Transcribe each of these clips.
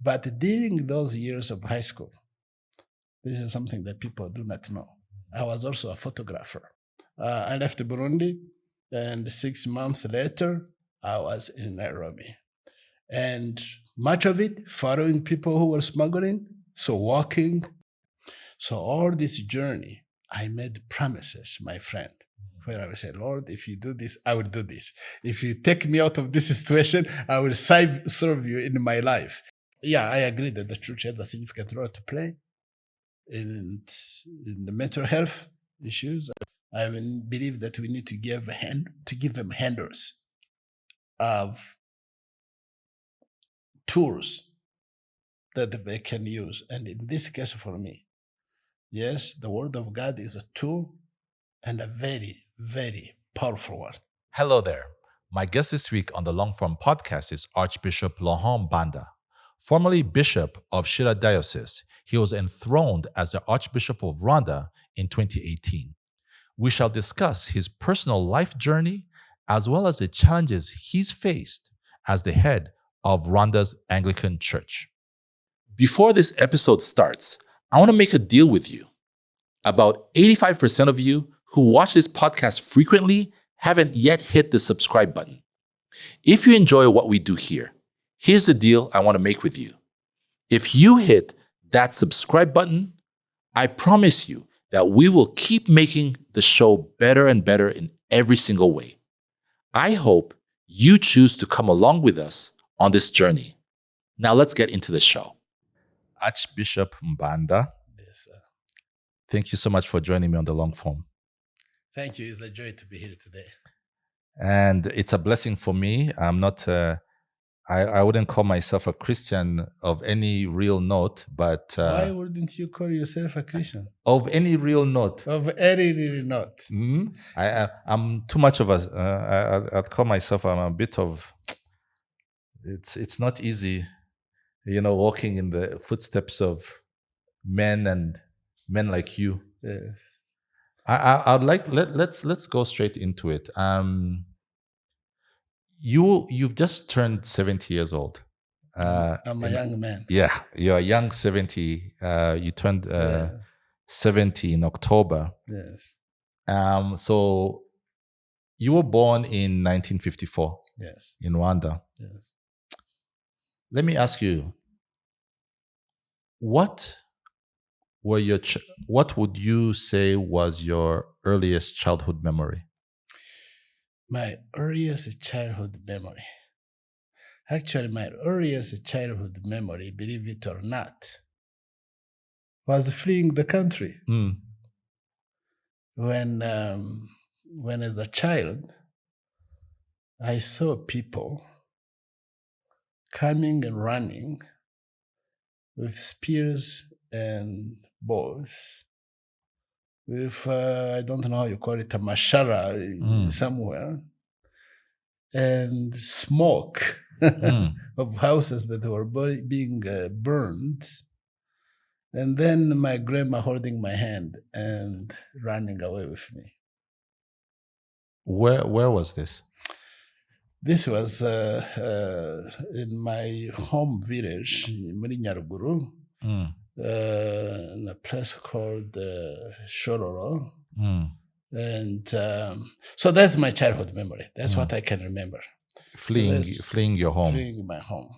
But during those years of high school, this is something that people do not know. I was also a photographer. I left Burundi, and 6 months later, I was in Nairobi. And much of it following people who were smuggling, so walking. So all this journey, I made promises, my friend, where I would say, Lord, if you do this, I will do this. If you take me out of this situation, I will serve you in my life. Yeah, I agree that the church has a significant role to play in the mental health issues. I believe that we need to give them handles of tools that they can use. And in this case, for me, yes, the Word of God is a tool and a very, very powerful one. Hello there. My guest this week on the Long Form podcast is Archbishop Laurent Mbanda. Formerly Bishop of Shyira Diocese, he was enthroned as the Archbishop of Rwanda in 2018. We shall discuss his personal life journey as well as the challenges he's faced as the head of Rwanda's Anglican Church. Before this episode starts, I want to make a deal with you. About 85% of you who watch this podcast frequently haven't yet hit the subscribe button. If you enjoy what we do here, here's the deal I want to make with you. If you hit that subscribe button, I promise you that we will keep making the show better and better in every single way. I hope you choose to come along with us on this journey. Now let's get into the show. Archbishop Mbanda, Yes, sir. thank you so much for joining me on the long form. Thank you. It's a joy to be here today. And it's a blessing for me. I'm not, I wouldn't call myself a Christian of any real note, but Why wouldn't you call yourself a Christian? of any real note. Of any really not. I'm too much of a, I'd call myself, I'm a bit of, it's not easy, walking in the footsteps of men and men like you. Yes. I'd like, let's go straight into it. You've just turned 70 years old. I'm a young man. Yeah, you're a young 70. You turned Yes. 70 in October. Yes. So you were born in 1954 Yes. in Rwanda. Yes. Let me ask you, what would you say was your earliest childhood memory? My earliest childhood memory. Actually, my earliest childhood memory, believe it or not, was fleeing the country. When as a child, I saw people coming and running with spears and bows, with, I don't know how you call it, a mashara somewhere, and smoke of houses that were being burned. And then my grandma holding my hand and running away with me. Where was this? This was in my home village, in Nyaruguru, in a place called Shororo. And so that's my childhood memory. That's what I can remember. Fleeing your home. Fleeing my home.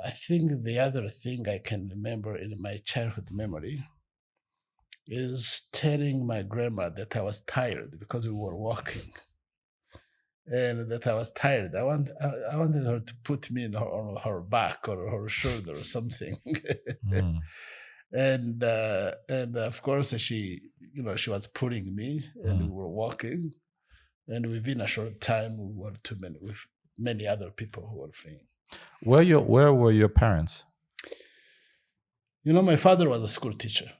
I think the other thing I can remember in my childhood memory is telling my grandma that I was tired because we were walking, and that I was tired. I wanted her to put me on her back or her shoulder or something. And of course she was pulling me, and we were walking, and within a short time we were with many other people who were fleeing. Where were your parents? My father was a school teacher.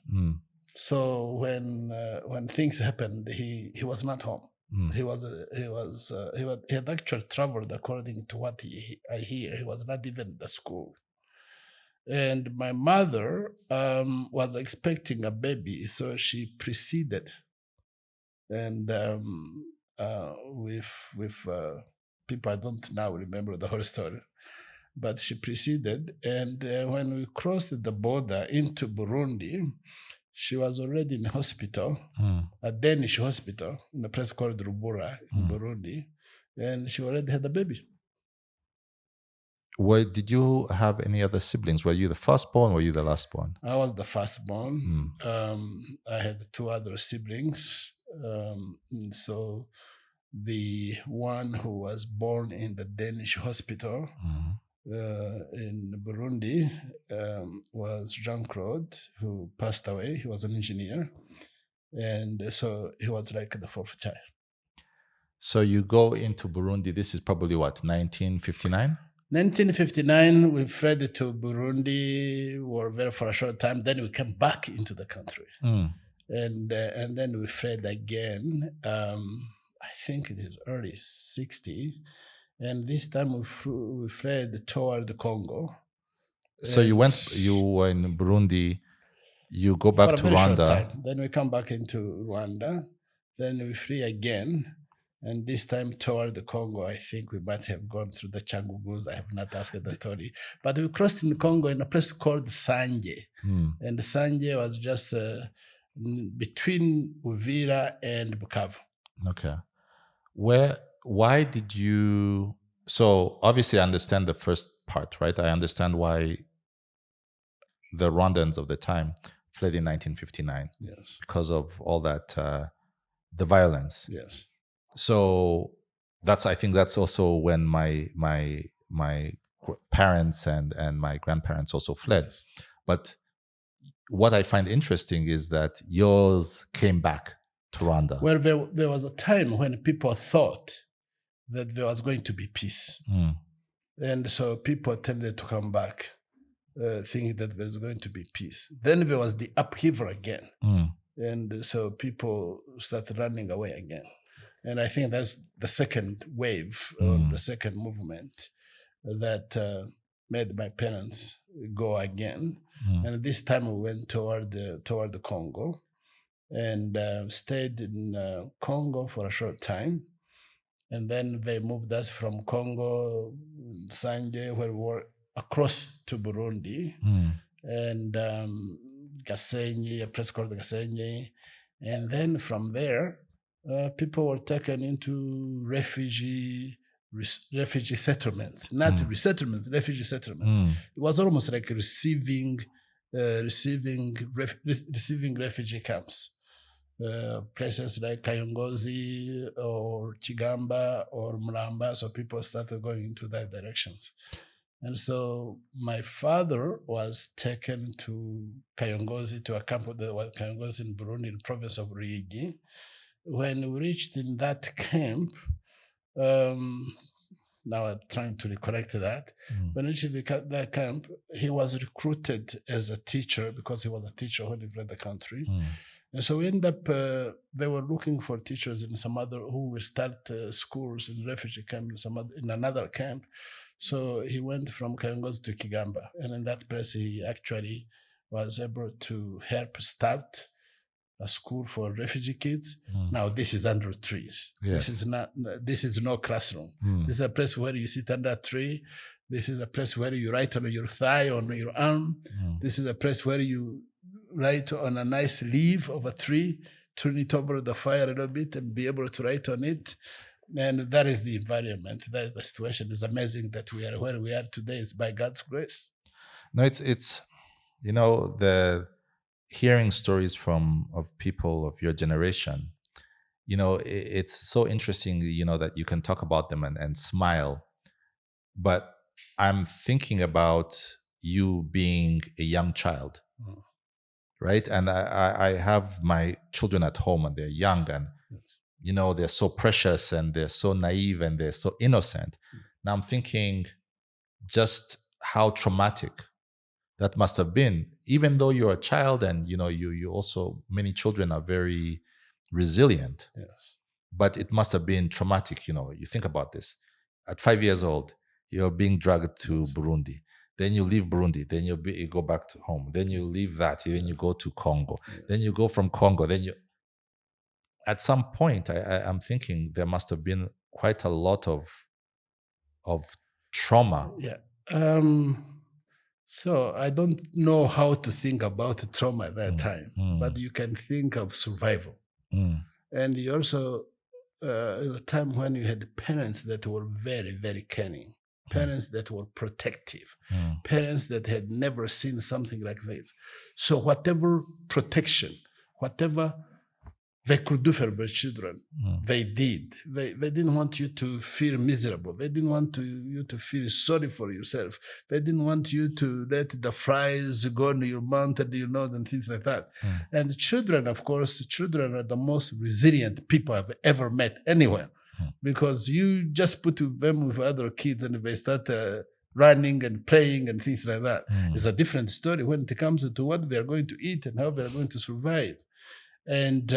So when things happened, he was not home. He had actually traveled, according to what I hear. He was not even at the school. And my mother was expecting a baby, so she proceeded, and with people I don't now remember the whole story. but she preceded. And when we crossed the border into Burundi, she was already in hospital, a Danish hospital in a place called Rubura in Burundi, and she already had a baby. Did you have any other siblings? Were you the firstborn or were you the lastborn? I was the firstborn. I had 2 other siblings. So the one who was born in the Danish hospital in Burundi was Jean-Claude, who passed away. He was an engineer. And so he was like the 4th child. So you go into Burundi. This is probably what, 1959? 1959, we fled to Burundi, were there for a short time. Then we came back into the country. And then we fled again. I think it is early 60s. And this time we fled toward the Congo. So you were in Burundi, you go back to Rwanda. Then we come back into Rwanda. Then we flee again. And this time toward the Congo, I think we might have gone through the Changugus. I have not asked the story. But we crossed in Congo in a place called Sanje. And Sanje was just between Uvira and Bukavu. Okay. Why did you... So obviously I understand the first part, right? I understand why the Rwandans of the time fled in 1959. Yes. Because of all that, the violence. Yes. So I think that's also when my parents and my grandparents also fled. Yes. But what I find interesting is that yours came back to Rwanda. Well, there was a time when people thought that there was going to be peace. And so people tended to come back thinking that there's going to be peace. Then there was the upheaval again. And so people started running away again. And I think that's the second wave, or the second movement that made my parents go again. And this time we went toward the Congo and stayed in Congo for a short time. And then they moved us from Congo, Sanje, where we were across to Burundi, and Gasenyi, a place called Gasenyi. And then from there, people were taken into refugee settlements, not resettlements, refugee settlements. It was almost like receiving refugee camps. Places like Kayongozi or Chigamba or Mlamba, so people started going into that directions. And so my father was taken to Kayongozi, to a camp that was Kayongozi in Burundi, in the province of Ruyigi. When we reached in that camp, now I'm trying to recollect that. When we reached that camp, he was recruited as a teacher because he was a teacher when he fled the country. And so we ended up, they were looking for teachers in some other, who will start schools in refugee camp in another camp. So he went from Kayongozi to Kigamba. And in that place, he actually was able to help start a school for refugee kids. Now, this is under trees. Yes. This is no classroom. This is a place where you sit under a tree. This is a place where you write on your thigh, on your arm. This is a place where you write on a nice leaf of a tree, turn it over the fire a little bit and be able to write on it. And that is the environment. That is the situation. It's amazing that we are where we are today. Is by God's grace. No, it's the hearing stories of people of your generation, it's so interesting, that you can talk about them and smile. But I'm thinking about you being a young child. Right. And I have my children at home and they're young and, they're so precious and they're so naive and they're so innocent. Now I'm thinking just how traumatic that must have been, even though you're a child and, you also, many children are very resilient. Yes. But it must have been traumatic. You think about this. At 5 years old, you're being dragged to Burundi. Then you leave Burundi, then you go back to home. Then you leave that, then you go to Congo. Then you go from Congo, at some point, I'm thinking there must have been quite a lot of trauma. Yeah, So I don't know how to think about trauma at that time, but you can think of survival. And you also, a time when you had parents that were very, very caring, parents that were protective, parents that had never seen something like this. So whatever protection, whatever they could do for their children, they did. They didn't want you to feel miserable. They didn't want you to feel sorry for yourself. They didn't want you to let the flies go in your mouth and your nose and things like that. And children, of course, children are the most resilient people I've ever met anywhere, because you just put them with other kids and they start running and playing and things like that. It's a different story when it comes to what they are going to eat and how they are going to survive. And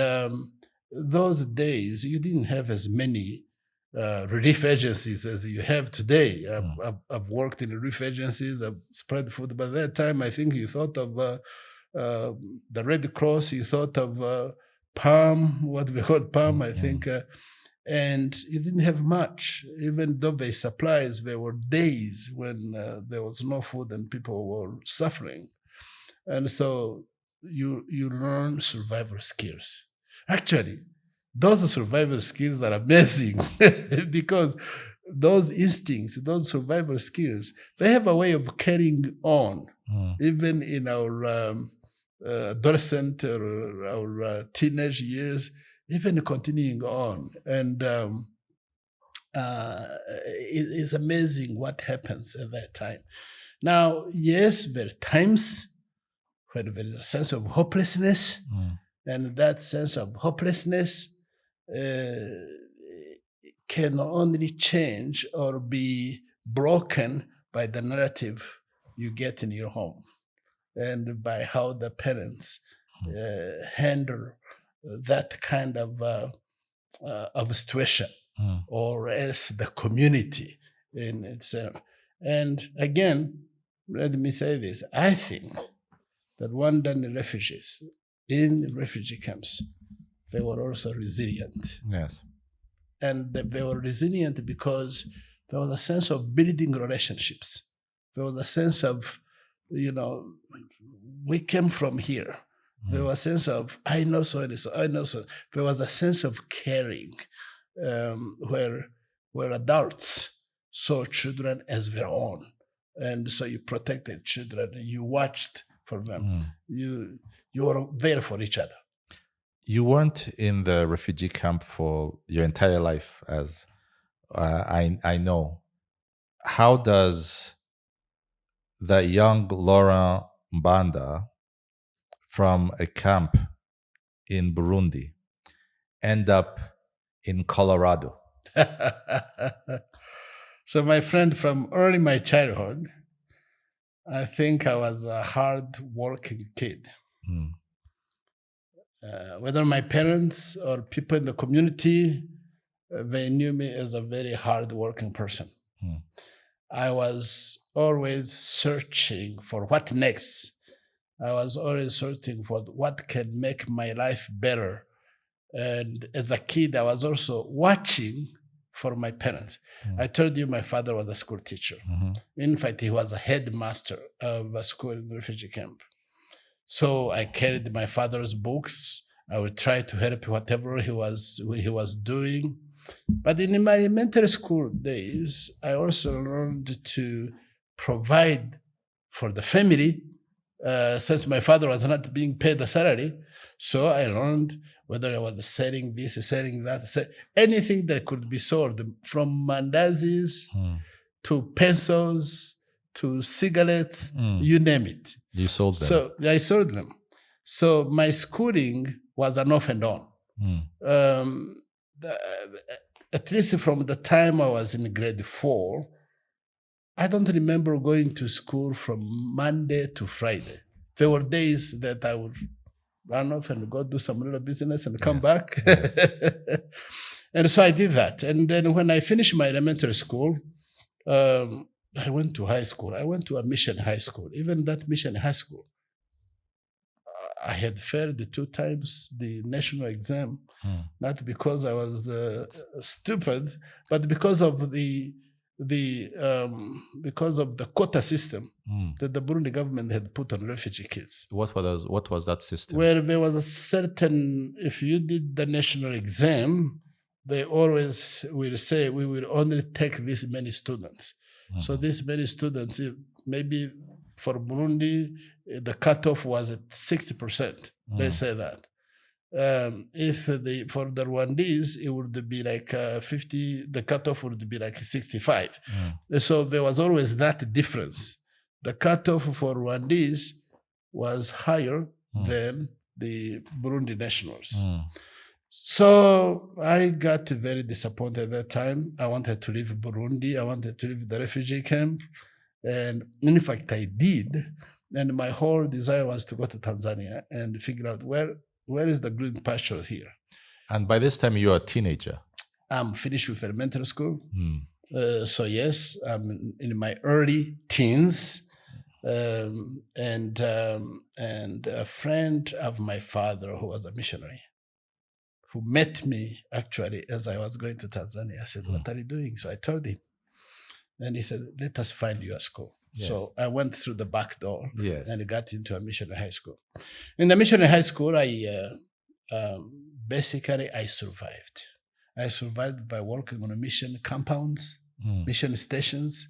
those days, you didn't have as many relief agencies as you have today. I've worked in relief agencies, I've spread food. By that time, I think you thought of the Red Cross, you thought of PALM, what we call PALM, I think. And you didn't have much. Even though they supplies, there were days when there was no food and people were suffering. And so you learn survival skills. Actually, those survival skills are amazing because those instincts, those survival skills, they have a way of carrying on, even in our adolescent or our teenage years, even continuing on. And it is amazing what happens at that time. Now, yes, there are times when there is a sense of hopelessness, and that sense of hopelessness can only change or be broken by the narrative you get in your home and by how the parents handle that kind of situation, or else the community in itself. And again, let me say this, I think that Rwandan refugees in refugee camps, they were also resilient. Yes. And they were resilient because there was a sense of building relationships. There was a sense of, we came from here. There was a sense of, I know so and so, I know so. There was a sense of caring where adults saw children as their own. And so you protected children, you watched for them. You were there for each other. You weren't in the refugee camp for your entire life, as I know. How does the young Laurent Mbanda from a camp in Burundi end up in Colorado? So my friend, from early my childhood, I think I was a hard-working kid. Whether my parents or people in the community, they knew me as a very hard-working person. I was always searching for what next. I was always searching for what can make my life better. And as a kid, I was also watching for my parents. I told you my father was a school teacher. In fact, he was a headmaster of a school in the refugee camp. So I carried my father's books. I would try to help whatever he was doing. But in my elementary school days, I also learned to provide for the family, since my father was not being paid a salary. So I learned whether I was selling this, selling that, anything that could be sold, from mandazis to pencils to cigarettes, you name it. You sold them. So I sold them. So my schooling was an off and on. At least from the time I was in grade 4, I don't remember going to school from Monday to Friday. There were days that I would run off and go do some little business and come back. Yes. And so I did that. And then when I finished my elementary school, I went to high school. I went to a mission high school. Even that mission high school, I had failed 2 times the national exam, not because I was stupid, but because of the because of the quota system that the Burundi government had put on refugee kids. What was that system? Where there was a certain, if you did the national exam, they always will say, we will only take this many students. So this many students, maybe for Burundi, the cutoff was at 60%. They say that. For the Rwandese, it would be like 50, the cutoff would be like 65. So there was always that difference. The cutoff for Rwandese was higher than the Burundi nationals. So I got very disappointed at that time. I wanted to leave Burundi. I wanted to leave the refugee camp. And in fact, I did. And my whole desire was to go to Tanzania and figure out where is the green pasture here. And by this time, you're a teenager. I'm finished with elementary school. So yes, I'm in my early teens. And a friend of my father who was a missionary, who met me actually as I was going to Tanzania. I said, what are you doing? So I told him. And he said, let us find you a school. Yes. So I went through the back door and got into a missionary high school. In the missionary high school, basically I survived. I survived by working on mission compounds, mission stations,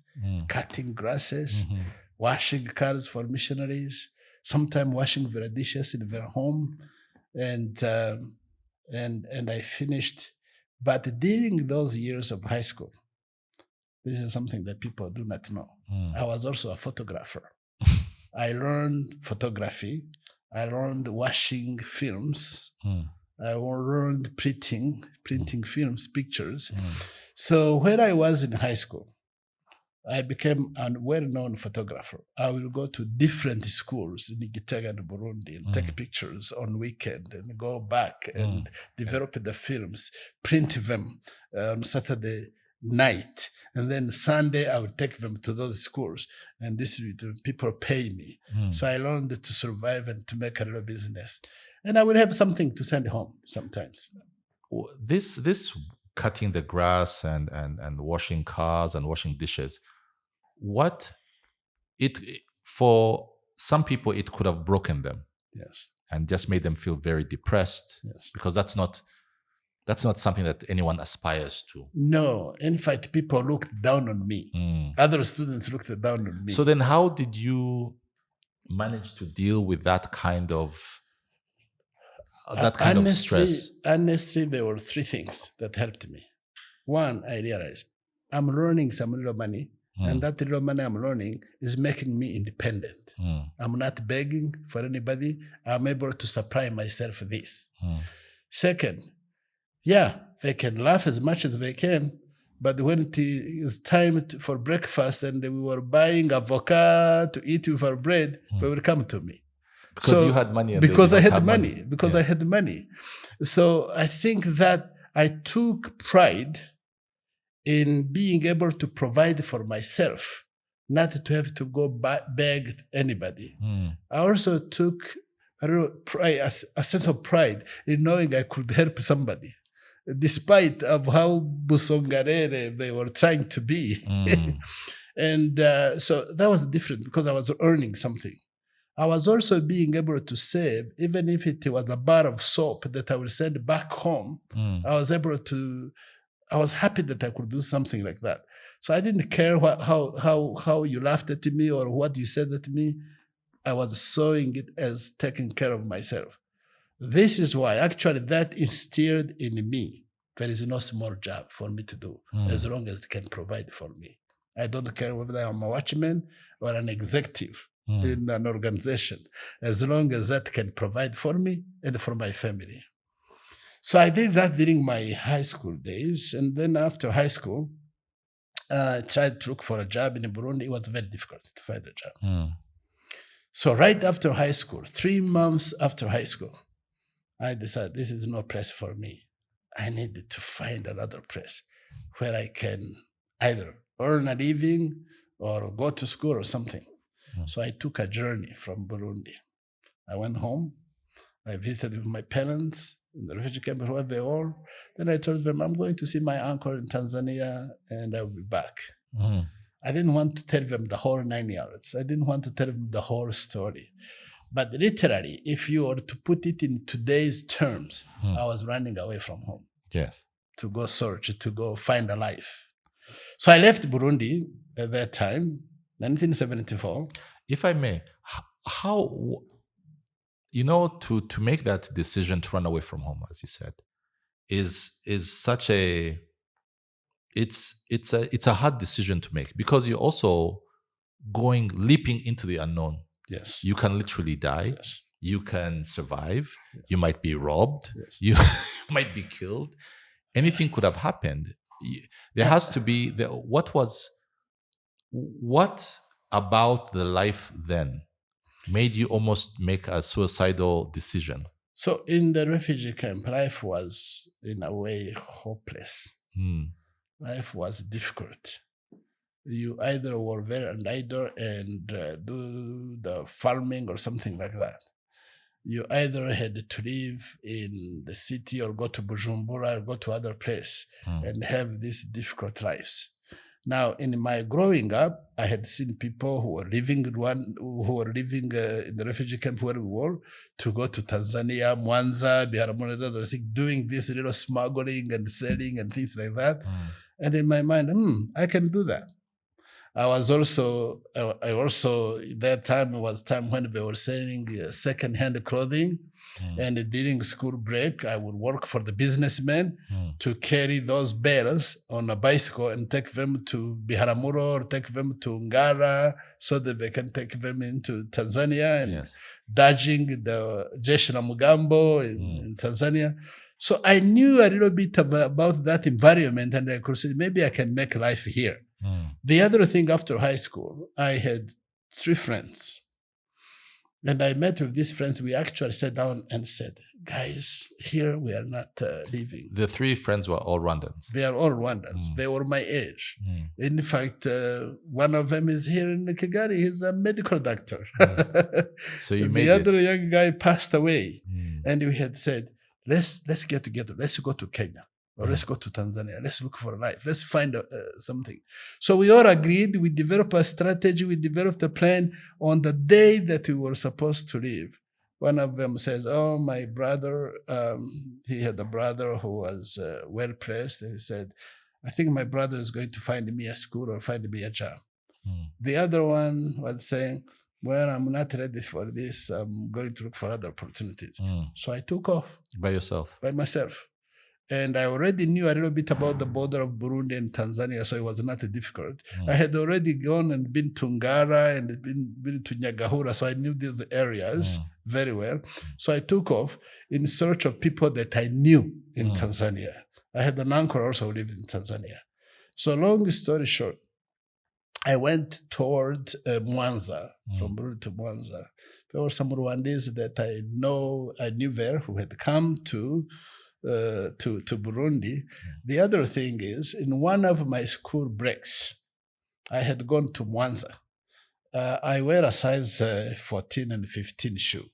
cutting grasses, washing cars for missionaries, sometimes washing their dishes in their home. And I finished. But during those years of high school, this is something that people do not know. I was also a photographer. I learned photography. I learned washing films. I learned printing films, pictures. So when I was in high school, I became a well-known photographer. I will go to different schools in Gitega and Burundi and take pictures on weekend and go back and develop the films, print them on Saturday night, and then Sunday I would take them to those schools and distribute them. People pay me. So I learned to survive and to make a little business. And I would have something to send home sometimes. This cutting the grass and washing cars and washing dishes, for some people it could have broken them. Yes. And just made them feel very depressed. Yes. Because that's not something that anyone aspires to. No. In fact, people looked down on me. Other students looked down on me. So then how did you manage to deal with that kind of stress? Honestly, there were three things that helped me. One, I realized I'm learning some little money, and that little money I'm learning is making me independent. I'm not begging for anybody. I'm able to supply myself this. Second, they can laugh as much as they can, but when it is time for breakfast and we were buying avocado to eat with our bread, they will come to me. Because you had money. Because I had money. Because I had money. So I think that I took pride in being able to provide for myself, not to have to go beg anybody. I also took a sense of pride in knowing I could help somebody, despite of how busongarere they were trying to be. And so that was different because I was earning something. I was also being able to save, even if it was a bar of soap that I would send back home. I was happy that I could do something like that. So I didn't care how you laughed at me or what you said at me. I was sewing it as taking care of myself. This is why actually that instilled in me, there is no small job for me to do as long as it can provide for me. I don't care whether I'm a watchman or an executive in an organization, as long as that can provide for me and for my family. So I did that during my high school days. And then after high school, I tried to look for a job in Burundi. It was very difficult to find a job. So right after high school, 3 months after high school, I decided this is no place for me. I needed to find another place where I can either earn a living or go to school or something. So I took a journey from Burundi. I went home. I visited with my parents in the refugee camp where they were. Then I told them, I'm going to see my uncle in Tanzania and I'll be back. Mhm. I didn't want to tell them the whole 9 yards. I didn't want to tell them the whole story. But literally, if you were to put it in today's terms, I was running away from home Yes. to go search, to go find a life. So I left Burundi at that time, 1974. If I may, how you know to make that decision to run away from home, as you said, is such a it's a hard decision to make because you're also leaping into the unknown. Yes. You can literally die. Yes. You can survive. Yes. You might be robbed. Yes. You might be killed. Anything could have happened. There has to be what about the life then made you almost make a suicidal decision? So in the refugee camp, life was in a way hopeless. Life was difficult. You either were very idle and do the farming or something like that. You either had to live in the city or go to Bujumbura or go to other place and have these difficult lives. Now, in my growing up, I had seen people who were living in the refugee camp where we were, to go to Tanzania, Mwanza, Biharamunedo, doing this little smuggling and selling and things like that. And in my mind, I can do that. I also that time was time when they were selling second-hand clothing, and during school break, I would work for the businessmen to carry those bales on a bicycle and take them to Biharamulo or take them to Ngara so that they can take them into Tanzania and dodging the Jeshi la Mugambo in Tanzania. So I knew a little bit about that environment, and I could say, maybe I can make life here. The other thing, after high school, I had 3 friends. And I met with these friends. We actually sat down and said, guys, here we are not living. The 3 friends were all Rwandans. They are all Rwandans. They were my age. In fact, one of them is here in Kigali. He's a medical doctor. So you made the other young guy passed away. And we had said, let's get together. Let's go to Kenya. Or let's go to Tanzania. Let's look for a life. Let's find something. So we all agreed. We developed a strategy. We developed a plan. On the day that we were supposed to leave, one of them says, oh, my brother, he had a brother who was well-placed. He said, I think my brother is going to find me a school or find me a job. The other one was saying, well, I'm not ready for this. I'm going to look for other opportunities. So I took off. By yourself? By myself. And I already knew a little bit about the border of Burundi and Tanzania, so it was not difficult. I had already gone and been to Ngara and been to Nyagahura, so I knew these areas very well. So I took off in search of people that I knew in Tanzania. I had an uncle also who lived in Tanzania. So long story short, I went toward Mwanza, from Burundi to Mwanza. There were some Rwandese that I knew there who had come to Burundi. The other thing is, in one of my school breaks, I had gone to Mwanza. I wear a size 14 and 15 shoe.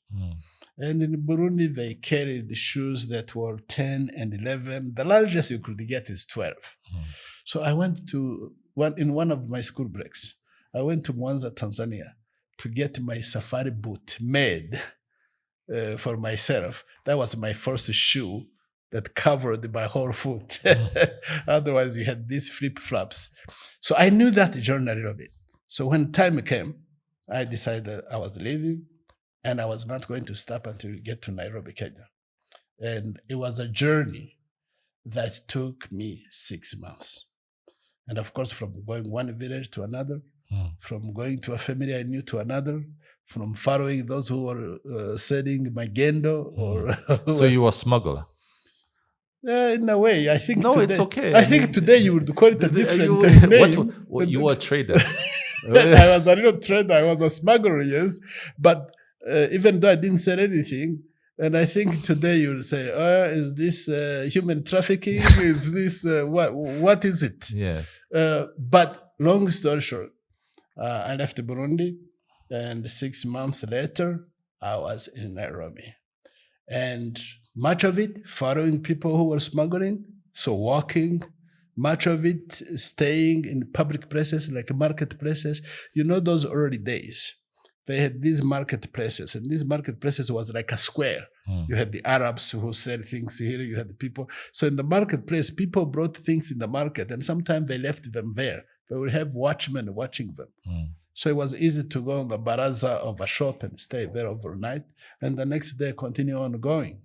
And in Burundi, they carried shoes that were 10 and 11. The largest you could get is 12. So I went to one of my school breaks. I went to Mwanza, Tanzania, to get my safari boot made for myself. That was my first shoe that covered my whole foot. Otherwise, you had these flip-flops. So I knew that journey a little bit. So when time came, I decided I was leaving, and I was not going to stop until we get to Nairobi, Kenya. And it was a journey that took me 6 months. And of course, from going one village to another, from going to a family I knew to another, from following those who were selling magendo. So you were a smuggler? In a way, I think. No, today, it's okay. I think today you would call it a different name. You were a trader. I was a little trader. I was a smuggler, yes. But even though I didn't sell anything, and I think today you will say, is this human trafficking? Is this, what is it? Yes. But long story short, I left Burundi, and 6 months later, I was in Nairobi. And much of it following people who were smuggling, so walking, much of it staying in public places like marketplaces. You know, those early days, they had these marketplaces, and these marketplaces was like a square. You had the Arabs who sell things here, you had the people. So in the marketplace, people brought things in the market, and sometimes they left them there. They would have watchmen watching them. So it was easy to go on the baraza of a shop and stay there overnight, and the next day continue on going.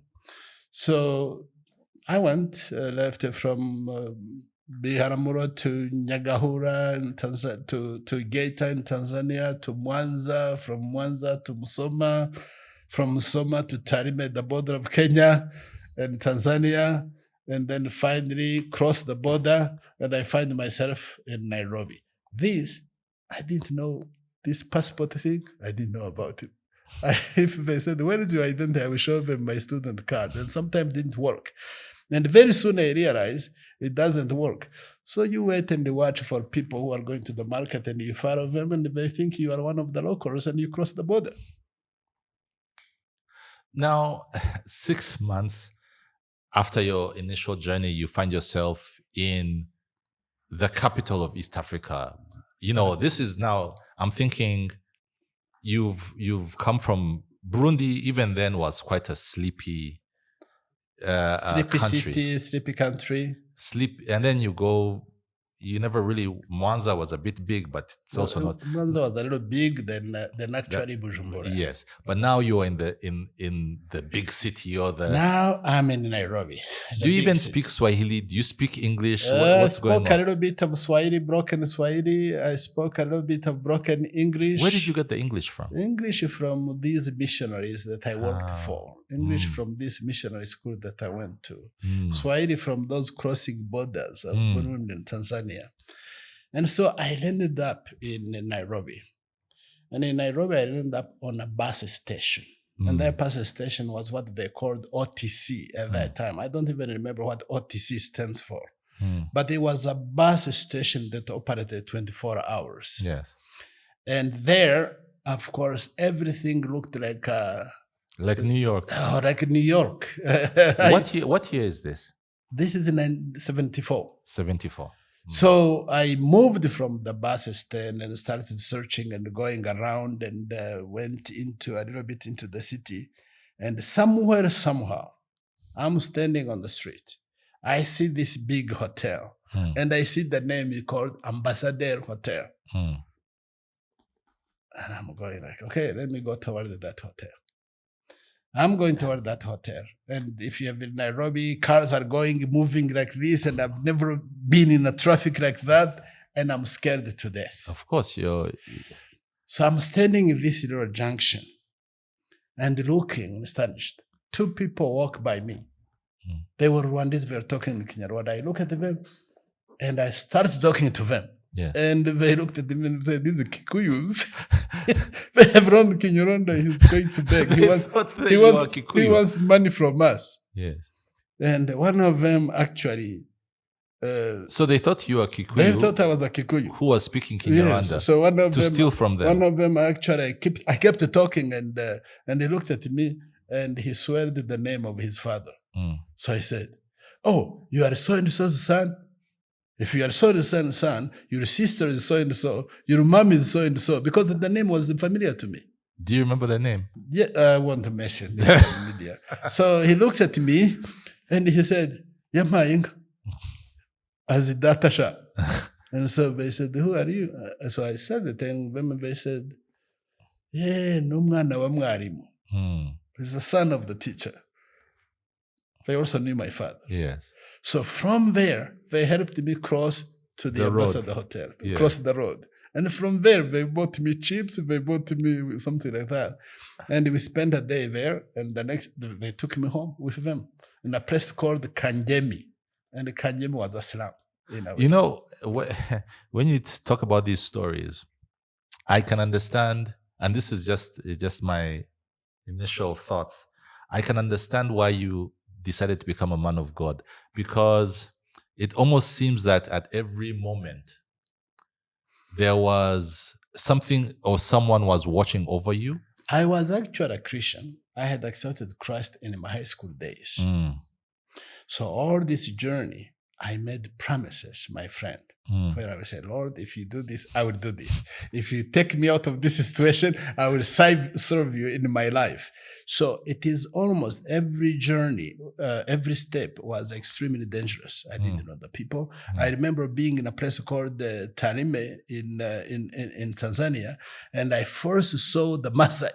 So I left from Biharamulo to Nyagahura in Tanzania, to Geita in Tanzania, to Mwanza, from Mwanza to Musoma, from Musoma to Tarime, the border of Kenya and Tanzania, and then finally cross the border, and I find myself in Nairobi. This, I didn't know, this passport thing, I didn't know about it. If they said, where is your identity? I will show them my student card, and sometimes it didn't work. And very soon I realized it doesn't work. So you wait and watch for people who are going to the market, and you follow them, and they think you are one of the locals, and you cross the border. Now, 6 months after your initial journey, you find yourself in the capital of East Africa. You know, this is now, I'm thinking you've come from Burundi. Even then was quite a sleepy sleepy country. city, sleepy country. And then you go, you never really, Mwanza was a bit big, but it's also not. Mwanza was a little big than actually Bujumbura. Yes, but now you're in the big city, or the. Now I'm in Nairobi. Do you even speak Swahili? Do you speak English? I spoke a little bit of Swahili, broken Swahili. I spoke a little bit of broken English. Where did you get the English from? English from these missionaries that I worked for. English from this missionary school that I went to. Swahili from those crossing borders of Burundi and Tanzania. And so I ended up in Nairobi. And in Nairobi, I ended up on a bus station. And that bus station was what they called OTC at that time. I don't even remember what OTC stands for. But it was a bus station that operated 24 hours. Yes. And there, of course, everything looked like New York. Oh, like New York. What year is this? This is in 74. 74. So I moved from the bus stand and started searching and going around, and went into a little bit into the city. And somewhere, somehow, I'm standing on the street. I see this big hotel, and I see the name called Ambassador Hotel. And I'm going like, okay, let me go toward that hotel. I'm going toward that hotel. And if you have in Nairobi, cars are moving like this, and I've never been in a traffic like that, and I'm scared to death. Of course, So I'm standing in this little junction and looking astonished. Two people walk by me. They were Rwandese, they were talking in Kinyarwanda. I look at them, and I started talking to them. Yeah. And they looked at him and said, these are Kikuyus. They have run Kinyarwanda, he's going to beg. He wants money from us. Yes. And one of them actually... so they thought you were Kikuyu? They thought I was a Kikuyu. Who was speaking Kinyarwanda? Yes. So one of them... steal from them. One of them actually, I kept talking, and he looked at me, and he swore the name of his father. So I said, oh, you are so-and-so's son? If you are so-and-so's son, your sister is so-and-so, your mom is so-and-so, because the name was familiar to me. Do you remember the name? Yeah, I want to mention it in the media. So he looks at me, and he said, Yamaing, Azidatasha. And so they said, who are you? So I said it, and they said, yeah, no mwana wa mwarimu. He's the son of the teacher. They also knew my father. Yes. So from there, they helped me cross to the Ambassador Hotel, cross the road. And from there, they bought me chips, they bought me something like that. And we spent a day there, and the next, they took me home with them in a place called Kanjemi. And Kanjemi was a slum. You know, when you talk about these stories, I can understand, and this is just my initial thoughts, I can understand why you decided to become a man of God, because it almost seems that at every moment there was something or someone was watching over you. I was actually a Christian. I had accepted Christ in my high school days. So all this journey, I made promises, my friend, where I would say, Lord, if you do this, I will do this. If you take me out of this situation, I will serve you in my life. So it is almost every journey, every step was extremely dangerous. I didn't know the people. I remember being in a place called Tarime in Tanzania, and I first saw the Maasai.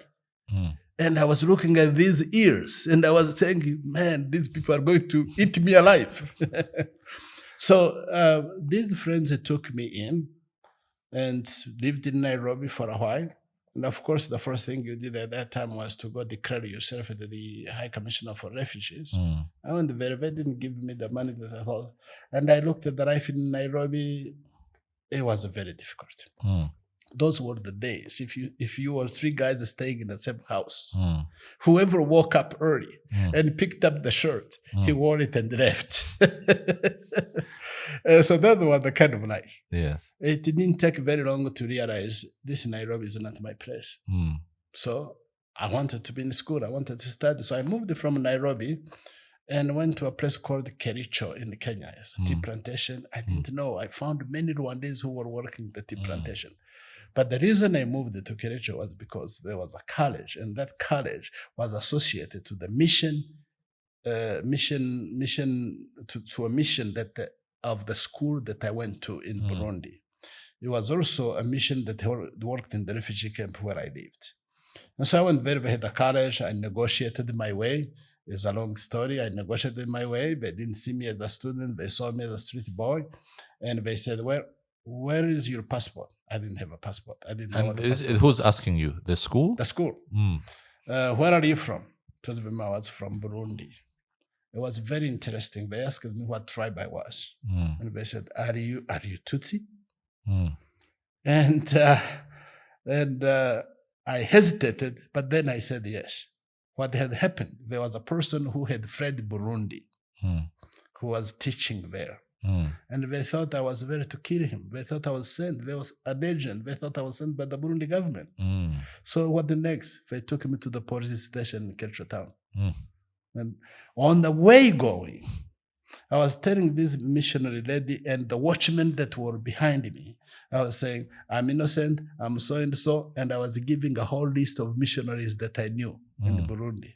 And I was looking at these ears, and I was thinking, man, these people are going to eat me alive. So these friends took me in and lived in Nairobi for a while. And of course, the first thing you did at that time was to go declare yourself to the High Commissioner for Refugees. I went there, they didn't give me the money that I thought. And I looked at the life in Nairobi. It was very difficult. Those were the days. If you were three guys staying in the same house, whoever woke up early and picked up the shirt, he wore it and left. So that was the kind of life. Yes. It didn't take very long to realize this Nairobi is not my place. So I wanted to be in school. I wanted to study. So I moved from Nairobi and went to a place called Kericho in Kenya. It's a tea plantation. I didn't know. I found many Rwandese who were working the tea plantation. But the reason I moved to Kericho was because there was a college, and that college was associated to the mission that of the school that I went to in Burundi. It was also a mission that worked in the refugee camp where I lived. And so I went there, the college. I negotiated my way. It's a long story. I negotiated my way. They didn't see me as a student. They saw me as a street boy. And they said, well, where is your passport? I didn't have a passport. I didn't know what who's asking you? The school? The school. Where are you from? I told them I was from Burundi. It was very interesting. They asked me what tribe I was. And they said, are you Tutsi? And I hesitated, but then I said yes. What had happened? There was a person who had fled Burundi who was teaching there. And they thought I was there to kill him. They thought I was sent. There was an agent. They thought I was sent by the Burundi government. So what the next? They took me to the police station in Kericho town. And on the way going, I was telling this missionary lady and the watchmen that were behind me, I was saying, I'm innocent, I'm so and so, and I was giving a whole list of missionaries that I knew in Burundi.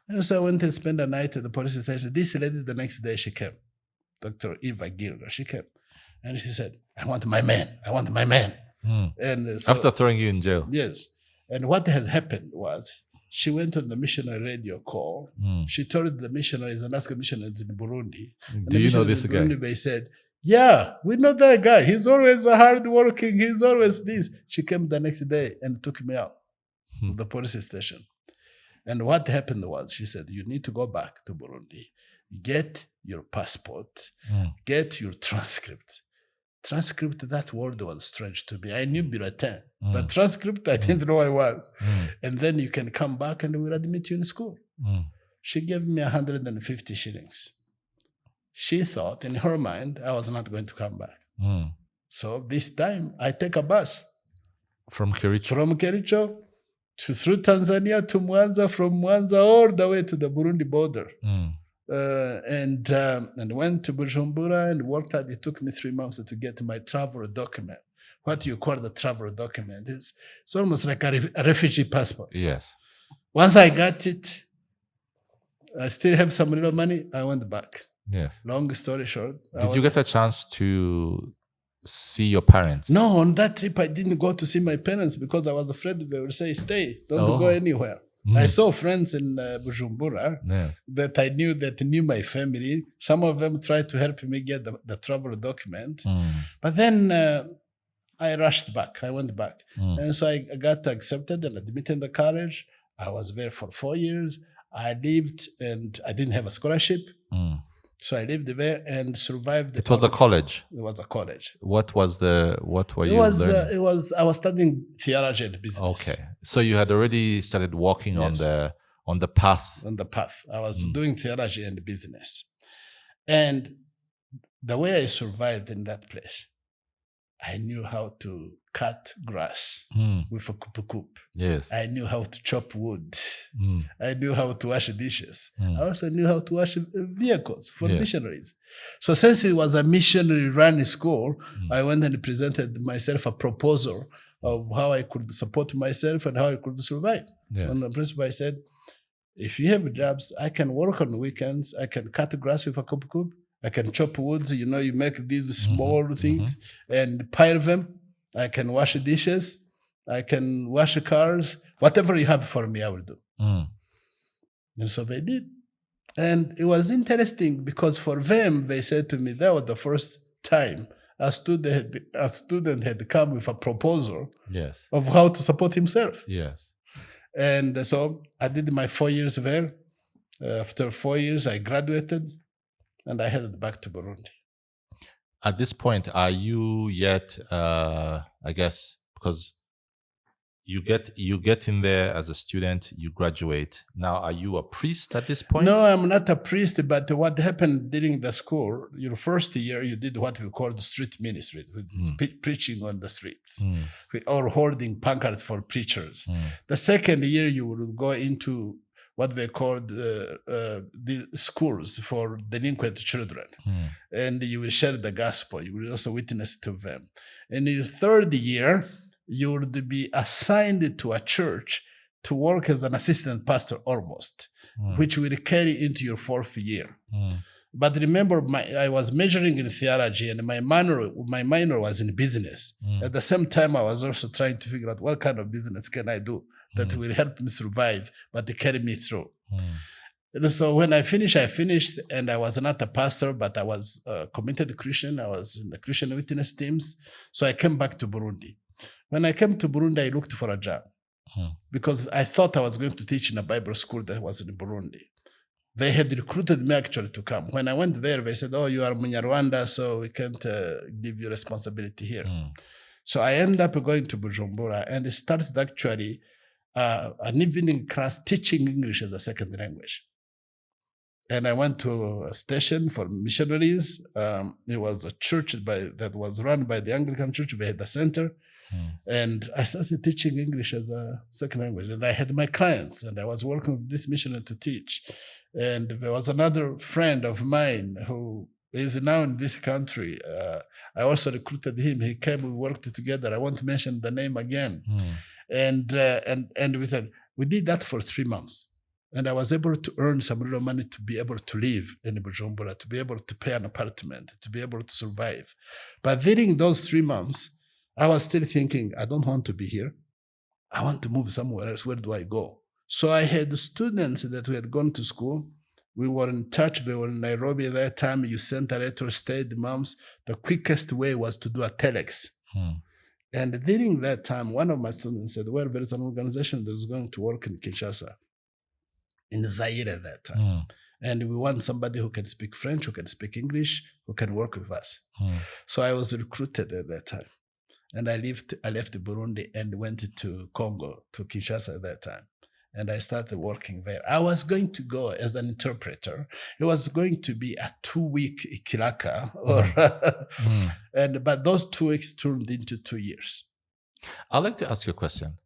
And so I went and spent the night at the police station. This lady, the next day, she came. Dr. Eva Gilder, she came. And she said, I want my man. I want my man. And so, after throwing you in jail? Yes. And what had happened was, she went on the missionary radio call. She told the missionaries and asked the missionaries in Burundi. Do you know this guy? They said, yeah, we know that guy. He's always hardworking. He's always this. She came the next day and took me out of the police station. And what happened was, she said, you need to go back to Burundi, get your passport, get your transcript. Transcript, that word was strange to me. I knew bulletin, but transcript, I didn't know what it was. And then you can come back and we'll admit you in school. She gave me 150 shillings. She thought in her mind I was not going to come back. So this time I take a bus. From Kericho? From Kericho through Tanzania to Mwanza, from Mwanza all the way to the Burundi border. And went to Bujumbura and worked out. It took me 3 months to get my travel document. What you call the travel document is it's almost like a refugee passport. Yes. Once I got it, I still have some little money. I went back. Yes. Long story short. Did you get a chance to see your parents? No, on that trip I didn't go to see my parents because I was afraid they would say, stay, don't go anywhere. I saw friends in Bujumbura that I knew my family. Some of them tried to help me get the travel document. But then I rushed back. I went back. And so I got accepted and admitted in the college. I was there for 4 years. I lived and I didn't have a scholarship. So I lived there and survived. It was a college? It was a college. What were you learning? I was studying theology and business. Okay. So you had already started walking on the path. On the path. I was doing theology and business. And the way I survived in that place, I knew how to cut grass with a kupu. Yes. I knew how to chop wood. Mm. I knew how to wash dishes. I also knew how to wash vehicles for missionaries. So since it was a missionary-run school, I went and presented myself a proposal of how I could support myself and how I could survive. Yes. And the principal, I said, if you have jobs, I can work on weekends. I can cut grass with a kupu. I can chop woods. You know, you make these small things and pile them. I can wash dishes. I can wash cars. Whatever you have for me, I will do. And so they did. And it was interesting because for them, they said to me, that was the first time a student had come with a proposal Yes. of how to support himself. Yes. And so I did my 4 years there. After 4 years, I graduated and I headed back to Burundi. At this point, are you yet, I guess, because you get in there as a student, you graduate. Now, are you a priest at this point? No, I'm not a priest, but what happened during the school, your first year, you did what we call the street ministry, which is preaching on the streets, or holding placards for preachers. The second year, you will go into what they called the schools for delinquent children. And you will share the gospel. You will also witness to them. And in the third year, you would be assigned to a church to work as an assistant pastor almost, which will carry into your fourth year. But remember, I was majoring in theology and my minor was in business. At the same time, I was also trying to figure out what kind of business can I do that will help me survive, but carry me through. And so when I finished, and I was not a pastor, but I was a committed Christian. I was in the Christian witness teams. So I came back to Burundi. When I came to Burundi, I looked for a job because I thought I was going to teach in a Bible school that was in Burundi. They had recruited me actually to come. When I went there, they said, oh, you are Munyarwanda, so we can't give you responsibility here. So I ended up going to Bujumbura and started actually an evening class teaching English as a second language. And I went to a station for missionaries. It was a church that was run by the Anglican Church. They had a center. And I started teaching English as a second language. And I had my clients, and I was working with this missionary to teach. And there was another friend of mine who is now in this country. I also recruited him. He came, we worked together. I won't mention the name again. And we did that for 3 months. And I was able to earn some little money to be able to live in Bujumbura, to be able to pay an apartment, to be able to survive. But during those 3 months, I was still thinking, I don't want to be here. I want to move somewhere else. Where do I go? So I had students that we had gone to school. We were in touch. They were in Nairobi at that time. You sent a letter, stayed months. The quickest way was to do a telex. And during that time, one of my students said, well, there is an organization that is going to work in Kinshasa, in Zaire at that time. And we want somebody who can speak French, who can speak English, who can work with us. So I was recruited at that time. And I left Burundi and went to Congo, to Kinshasa at that time. And I started working there. I was going to go as an interpreter. It was going to be a 2-week ikiraka, but those 2 weeks turned into 2 years. I'd like to ask you a question.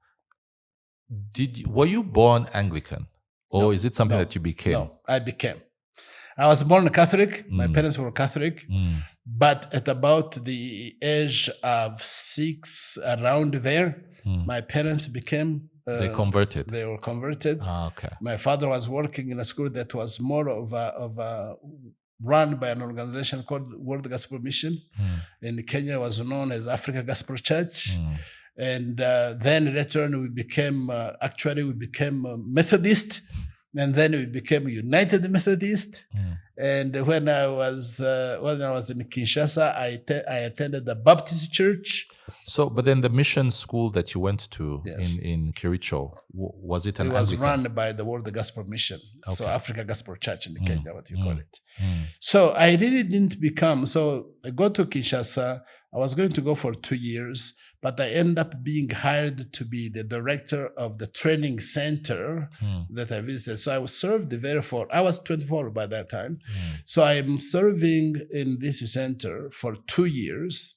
Were you born Anglican, or is it something that you became? No, I became. I was born Catholic. My parents were Catholic. But at about the age of 6, around there, my parents became... they converted. They were converted. Okay. My father was working in a school that was more of a run by an organization called World Gospel Mission. In Kenya, was known as Africa Gospel Church. And then later on, we became Methodist. And then we became United Methodist. And when I was in Kinshasa, I attended the Baptist church. So, but then the mission school that you went to in Kericho, was it an Anglican? It was run by the World Gospel Mission. Okay. So Africa Gospel Church in Kenya, what you call it. So I really didn't become, so I got to Kinshasa. I was going to go for 2 years, but I ended up being hired to be the director of the training center that I visited. So I was served there I was 24 by that time. So I'm serving in this center for 2 years.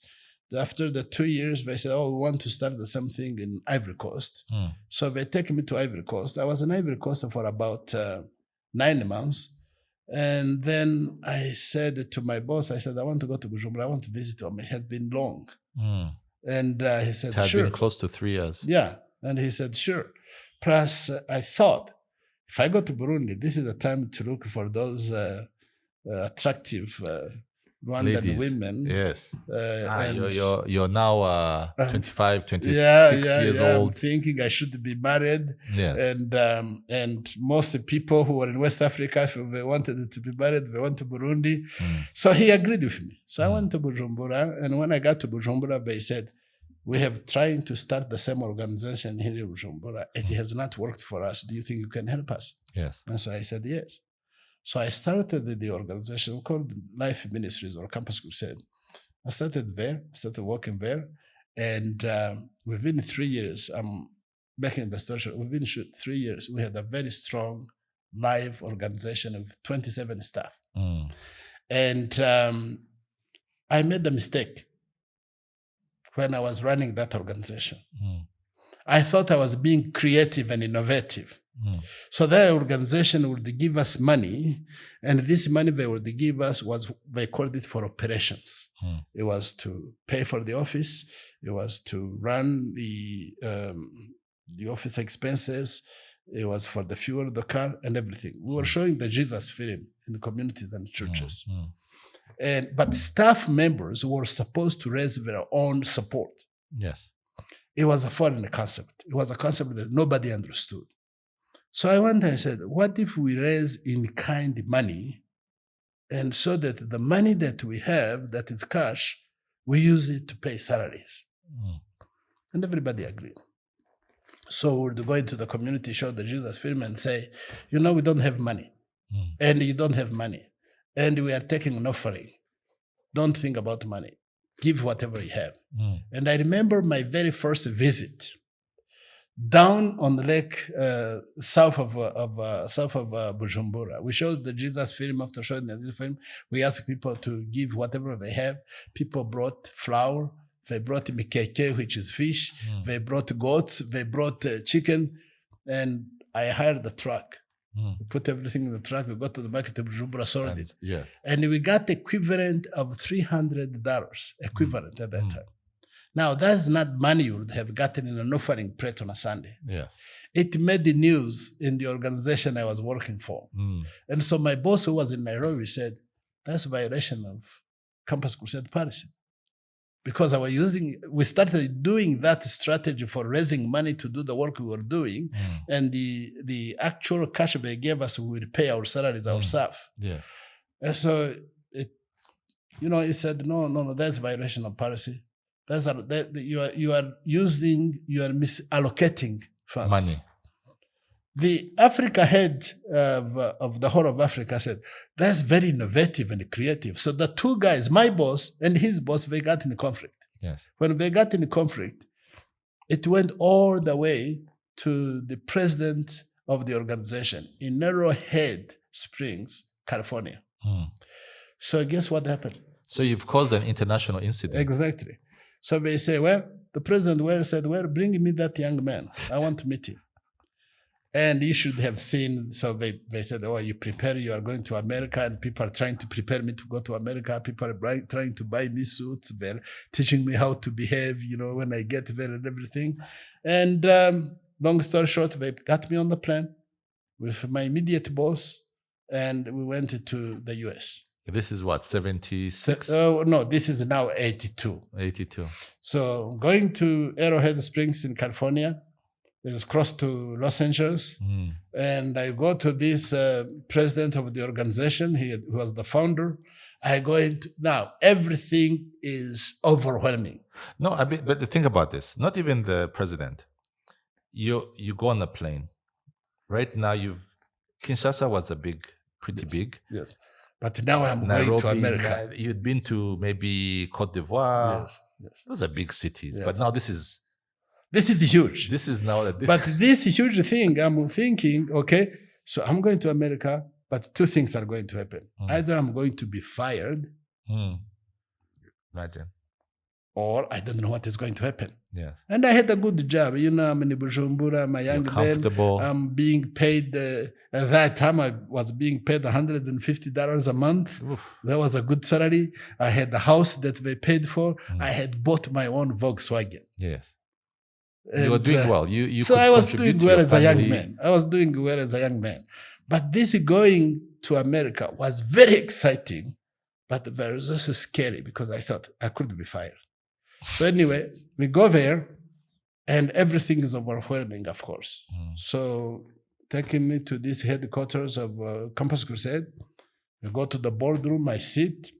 after the 2 years, they said, we want to start the same thing in Ivory Coast. So they take me to Ivory Coast. I was in Ivory Coast for about 9 months. And then I said to my boss, I said, I want to go to Bujumbura. I want to visit him. It has been long. And he said, It had sure. been close to 3 years. Yeah. And he said, sure. Plus, I thought, if I go to Burundi, this is the time to look for those attractive Rwandan Ladies. women. Yes. And you're now 25, 26 years old. I'm thinking I should be married. Yes. And most people who were in West Africa, if they wanted to be married, they went to Burundi. So he agreed with me. So I went to Bujumbura. And when I got to Bujumbura, they said, we have tried to start the same organization here in Bujumbura. It has not worked for us. Do you think you can help us? Yes. And so I said, yes. So I started the organization called Life Ministries or Campus Crusade. I started there, started working there. And within 3 years, I'm making the story short, within 3 years, we had a very strong live organization of 27 staff. And I made the mistake when I was running that organization. I thought I was being creative and innovative. So that organization would give us money, and this money they would give us they called it for operations. It was to pay for the office, it was to run the office expenses, it was for the fuel, the car, and everything. We were showing the Jesus film in the communities and churches. But staff members were supposed to raise their own support. Yes. It was a foreign concept. It was a concept that nobody understood. So I went and said, what if we raise in-kind money, and so that the money that we have, that is cash, we use it to pay salaries? And everybody agreed. So we'd go into the community, show the Jesus film and say, we don't have money, and you don't have money, and we are taking an offering. Don't think about money. Give whatever you have. And I remember my very first visit down on the lake south of Bujumbura. We showed the Jesus film. After showing the Jesus film, we asked people to give whatever they have. People brought flour. They brought mikeke, which is fish. They brought goats. They brought chicken. And I hired the truck. We put everything in the truck. We got to the market of Bujumbura, sold it. Yes. And we got the equivalent of $300 equivalent at that time. Now, that's not money you would have gotten in an offering plate on a Sunday. Yes. It made the news in the organization I was working for. And so my boss, who was in Nairobi, said, that's a violation of Campus Crusade policy. Because we started doing that strategy for raising money to do the work we were doing. And the actual cash they gave us, we would pay our salaries, our staff. Yes. And so, he said, no, that's a violation of policy. You are misallocating funds. Money. The Africa head of the whole of Africa said, that's very innovative and creative. So the two guys, my boss and his boss, they got in conflict. Yes. When they got in conflict, it went all the way to the president of the organization in Narrowhead Springs, California. So guess what happened? So you've caused an international incident. Exactly. So they say, the president said, bring me that young man. I want to meet him. And you should have seen, so they said, you prepare, you are going to America, and people are trying to prepare me to go to America. People are trying to buy me suits. They're teaching me how to behave, when I get there and everything. And long story short, they got me on the plane with my immediate boss, and we went to the US. This is what, 76? No, this is now 82. 82. So going to Arrowhead Springs in California, is close to Los Angeles. And I go to this president of the organization, who was the founder. Now everything is overwhelming. No, but think about this. Not even the president. You go on a plane. Right now, Kinshasa was pretty big. Yes. But now I'm Nairobi, going to America. You'd been to maybe Cote d'Ivoire. Yes. Those are big cities. Yes. But now this is huge. This is now But this huge thing, I'm thinking, okay, so I'm going to America, but two things are going to happen. Either I'm going to be fired. Imagine. or I don't know what is going to happen. Yeah. And I had a good job. I'm in Bujumbura, I'm a young man. Comfortable. I'm being paid, at that time I was being paid $150 a month. Oof. That was a good salary. I had the house that they paid for. Mm. I had bought my own Volkswagen. Yes. And, You were doing well. You so could I was contribute doing to well your as a young family. man. I was doing well as a young man. But this going to America was very exciting, but very also scary because I thought I could be fired. So anyway, we go there and everything is overwhelming, of course. Mm. So taking me to this headquarters of Campus Crusade, we go to the boardroom, I sit,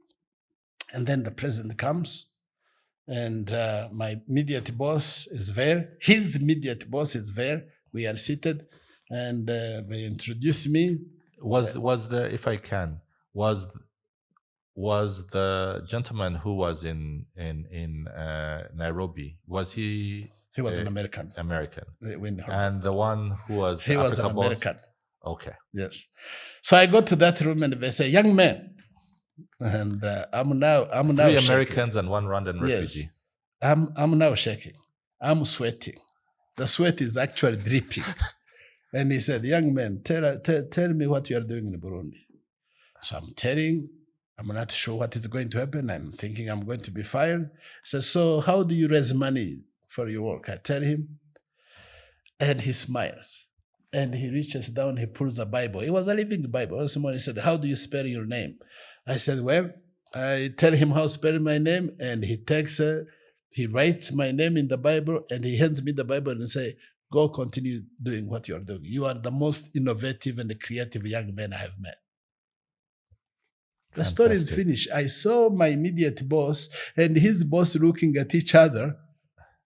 and then the president comes. And my immediate boss is there. His immediate boss is there. We are seated, and they introduce me. Was the, if I can, was the gentleman who was in Nairobi, was he? He was an American. American. And And the one who was he was an Africa boss? American. Okay. Yes. So I go to that room and they say, "Young man," and I'm now Three shaking. Americans and one Rwandan refugee. Yes. I'm now shaking. I'm sweating. The sweat is actually dripping. And he said, "Young man, tell me what you are doing in Burundi." So I'm telling, I'm not sure what is going to happen. I'm thinking I'm going to be fired. He says, "So how do you raise money for your work?" I tell him, and he smiles. And he reaches down, he pulls a Bible. It was a living Bible. Someone said, "How do you spell your name?" I said, "Well," I tell him how to spell my name, and he takes he writes my name in the Bible, and he hands me the Bible and say, "Go continue doing what you are doing. You are the most innovative and creative young man I have met." The story is Fantastic. finished. I saw my immediate boss and his boss looking at each other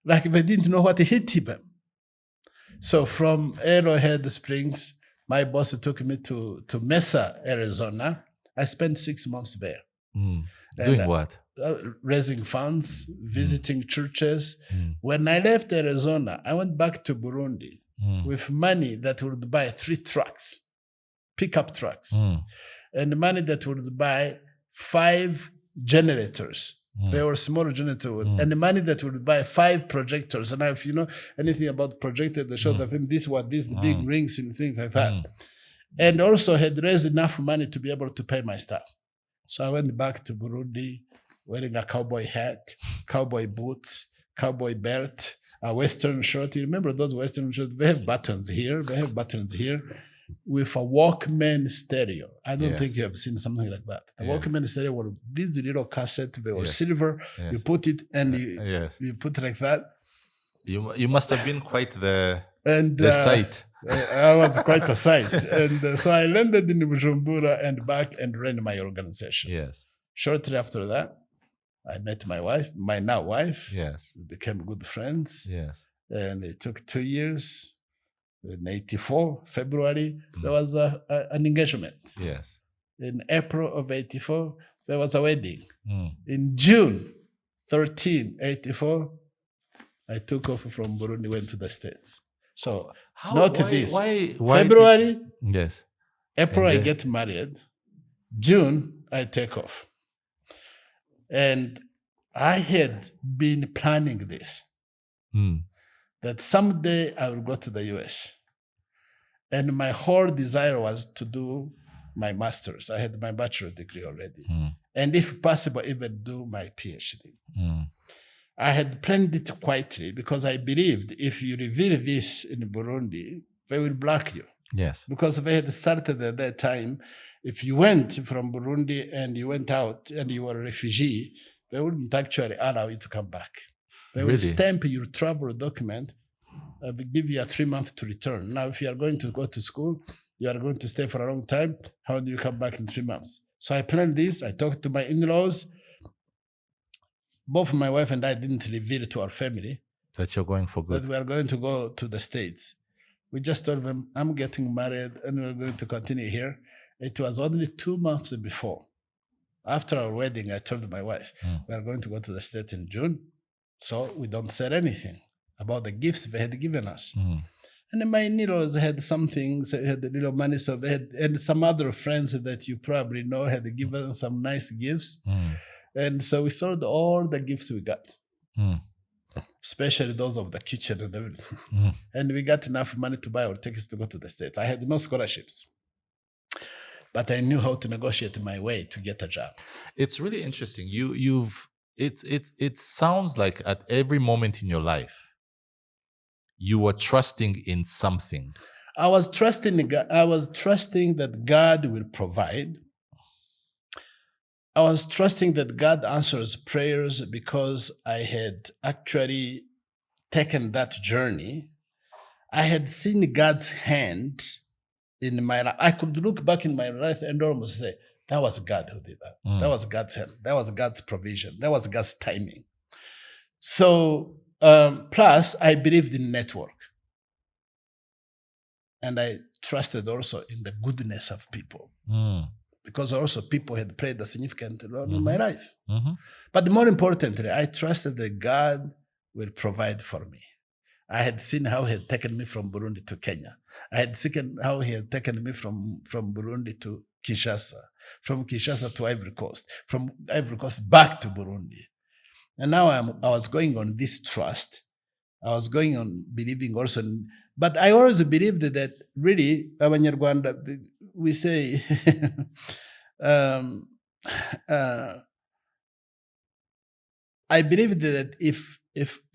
like they didn't know what hit them. So from Arrowhead Springs, my boss took me to Mesa, Arizona. I spent 6 months there. Mm. And, Doing what? Raising funds, visiting churches. Mm. When I left Arizona, I went back to Burundi with money that would buy 3 trucks, pickup trucks, and money that would buy 5 generators. They were smaller generators, and the money that would buy 5 projectors. And now, if you know anything about projector, they show the film, this what this, the big rings and things like that. And also had raised enough money to be able to pay my staff. So I went back to Burundi wearing a cowboy hat, cowboy boots, cowboy belt, a Western shirt. You remember those Western shirts? They have buttons here, they have buttons here, with a Walkman stereo. I don't think you have seen something like that. The Walkman stereo were these little cassette, they were silver. You put it and you put it like that. You must have been quite the sight. I was quite a sight. And so I landed in Bujumbura and back and ran my organization. Yes. Shortly after that, I met my wife, my now wife. Yes. We became good friends. Yes. And it took 2 years. In 84, February, there was an engagement. Yes. In April of 84, there was a wedding. In June 13, 84, I took off from Burundi, went to the States. So, why February, yes. April, I get married. June, I take off. And I had been planning this, that someday I will go to the US. And my whole desire was to do my master's. I had my bachelor degree already. And if possible, even do my PhD. I had planned it quietly because I believed if you reveal this in Burundi, they will block you. Yes. Because they had started at that time, if you went from Burundi and you went out and you were a refugee, they wouldn't actually allow you to come back. They will stamp your travel document, will give you a 3 months to return. Now, if you are going to go to school, you are going to stay for a long time. How do you come back in 3 months? So I planned this. I talked to my in-laws. Both my wife and I didn't reveal to our family that you're going for good, that we are going to go to the States. We just told them, I'm getting married and we're going to continue here. It was only 2 months before. After our wedding, I told my wife, we are going to go to the States in June. So we don't say anything about the gifts they had given us. And my in-laws had something, so had a little money, so they had, and some other friends that you probably know had given some nice gifts. And so we sold all the gifts we got. Mm. especially those of the kitchen and everything. Mm. And we got enough money to buy our tickets to go to the States. I had no scholarships, but I knew how to negotiate my way to get a job. It's really interesting. It sounds like at every moment in your life, you were trusting in something. I was trusting that God will provide. I was trusting that God answers prayers because I had actually taken that journey. I had seen God's hand in my life. I could look back in my life and almost say, that was God who did that. Mm. That was God's hand. That was God's provision. That was God's timing. So, plus, I believed in network. And I trusted also in the goodness of people. Mm. Because also people had played a significant role in my life. Mm-hmm. But more importantly, I trusted that God will provide for me. I had seen how he had taken me from Burundi to Kenya. I had seen how he had taken me from Burundi to Kinshasa, from Kinshasa to Ivory Coast, from Ivory Coast back to Burundi. And now I was going on this trust. I was going on believing also, but I always believed that really, Abanyarwanda, we say, I believed that if